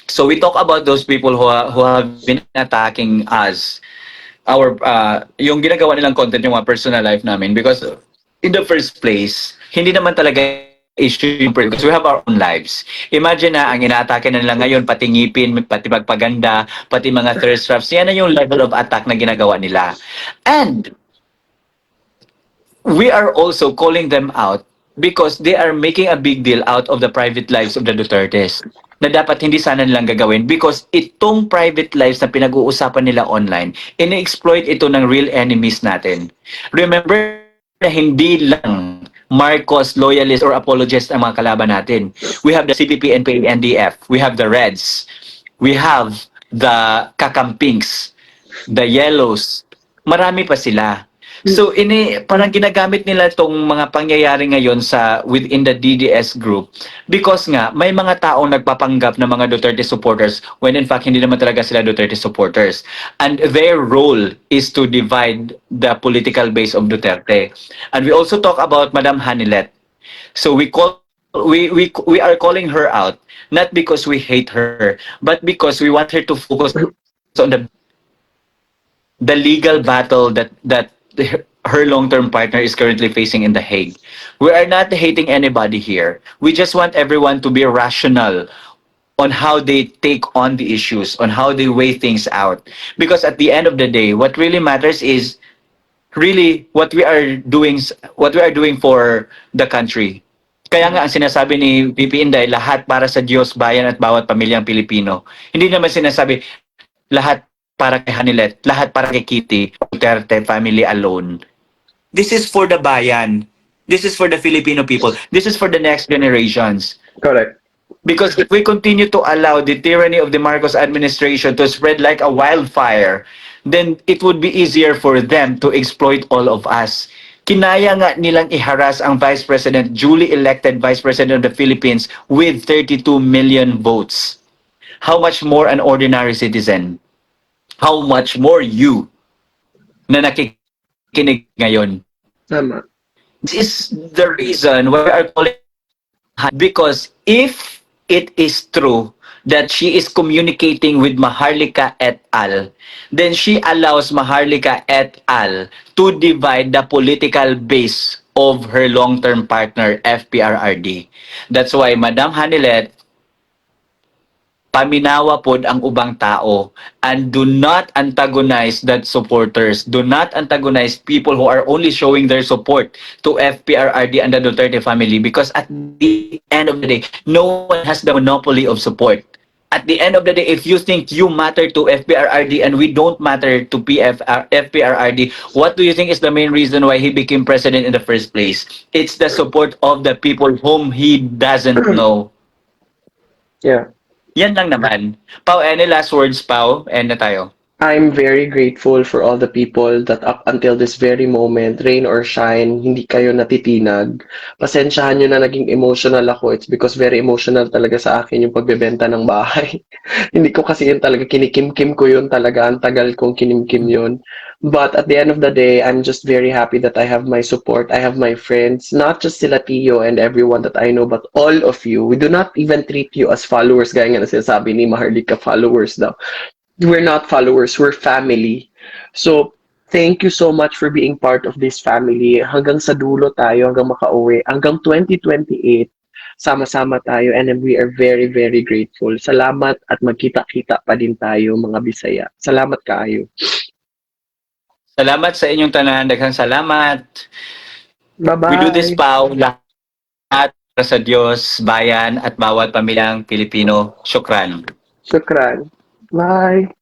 So we talk about those people who have been attacking us, yung ginagawa nilang content, yung mga personal life namin, because in the first place, hindi naman talaga issue yung because we have our own lives. Imagine na ang inaatake na nila ngayon, pati ngipin, pati magpaganda, pati mga thirst traps, yan na yung level of attack na ginagawa nila. And we are also calling them out because they are making a big deal out of the private lives of the Dutertes na dapat hindi sana nilang gagawin because itong private lives na pinag-uusapan nila online, ini-exploit ito ng real enemies natin. Remember na hindi lang Marcos loyalist or apologist ang mga kalaban natin. We have the CPP, NPA, NDF. We have the Reds. We have the Kakampings, the Yellows. Marami pa sila. So parang ginagamit nila tong mga pangyayari ngayon sa within the DDS group because nga may mga taong nagpapanggap na mga Duterte supporters when in fact hindi naman talaga sila Duterte supporters. And their role is to divide the political base of Duterte. And we also talk about Madam Hanilet. So we are calling her out not because we hate her but because we want her to focus on the legal battle that her long-term partner is currently facing in The Hague. We are not hating anybody here. We just want everyone to be rational on how they take on the issues, on how they weigh things out. Because at the end of the day, what really matters is really what we are doing for the country. Kaya nga ang sinasabi ni Pipi Inday, lahat para sa Diyos, bayan at bawat pamilyang Pilipino. Hindi naman sinasabi lahat para kay Hanilet, lahat para kay Kitty, Duterte family alone. This is for the bayan. This is for the Filipino people. This is for the next generations. Correct. Because if we continue to allow the tyranny of the Marcos administration to spread like a wildfire, then it would be easier for them to exploit all of us. Kinaya nga nilang iharas ang Vice President, duly elected Vice President of the Philippines with 32 million votes. How much more an ordinary citizen? How much more you na nakikinig ngayon? Tama. This is the reason why we are calling her, because if it is true that she is communicating with Maharlika et al., then she allows Maharlika et al. To divide the political base of her long-term partner, FPRRD. That's why, Madam Hanilet, paminawa pod ang ubang tao and do not antagonize that supporters. Do not antagonize people who are only showing their support to FPRRD and the Duterte family because at the end of the day, no one has the monopoly of support. At the end of the day, if you think you matter to FPRRD and we don't matter to FPRRD, what do you think is the main reason why he became president in the first place? It's the support of the people whom he doesn't know. Yeah. Yan lang naman. Pao, any last words, Pao? End na tayo. I'm very grateful for all the people that up until this very moment, rain or shine, hindi kayo natitinag. Pasensyahan nyo na naging emotional ako. It's because very emotional talaga sa akin yung pagbebenta ng bahay. Hindi ko kasi yun talaga, kinikim-kim ko yun talaga. Ang tagal kong kinimkim yun. But at the end of the day, I'm just very happy that I have my support. I have my friends, not just sila Tio and everyone that I know, but all of you. We do not even treat you as followers, gaya nga na sinasabi ni Maharlika, followers daw. We're not followers, we're family. So, thank you so much for being part of this family. Hanggang sa dulo tayo, hanggang makauwi. Hanggang 2028, sama-sama tayo and we are very, very grateful. Salamat at magkita-kita pa din tayo, mga Bisaya. Salamat kaayo. Salamat sa inyong tanan. Daghang salamat. We do this, Bye-bye. Pau, lahat para sa Diyos, bayan, at bawat pamilyang Pilipino. Syukran. Shukran. Bye.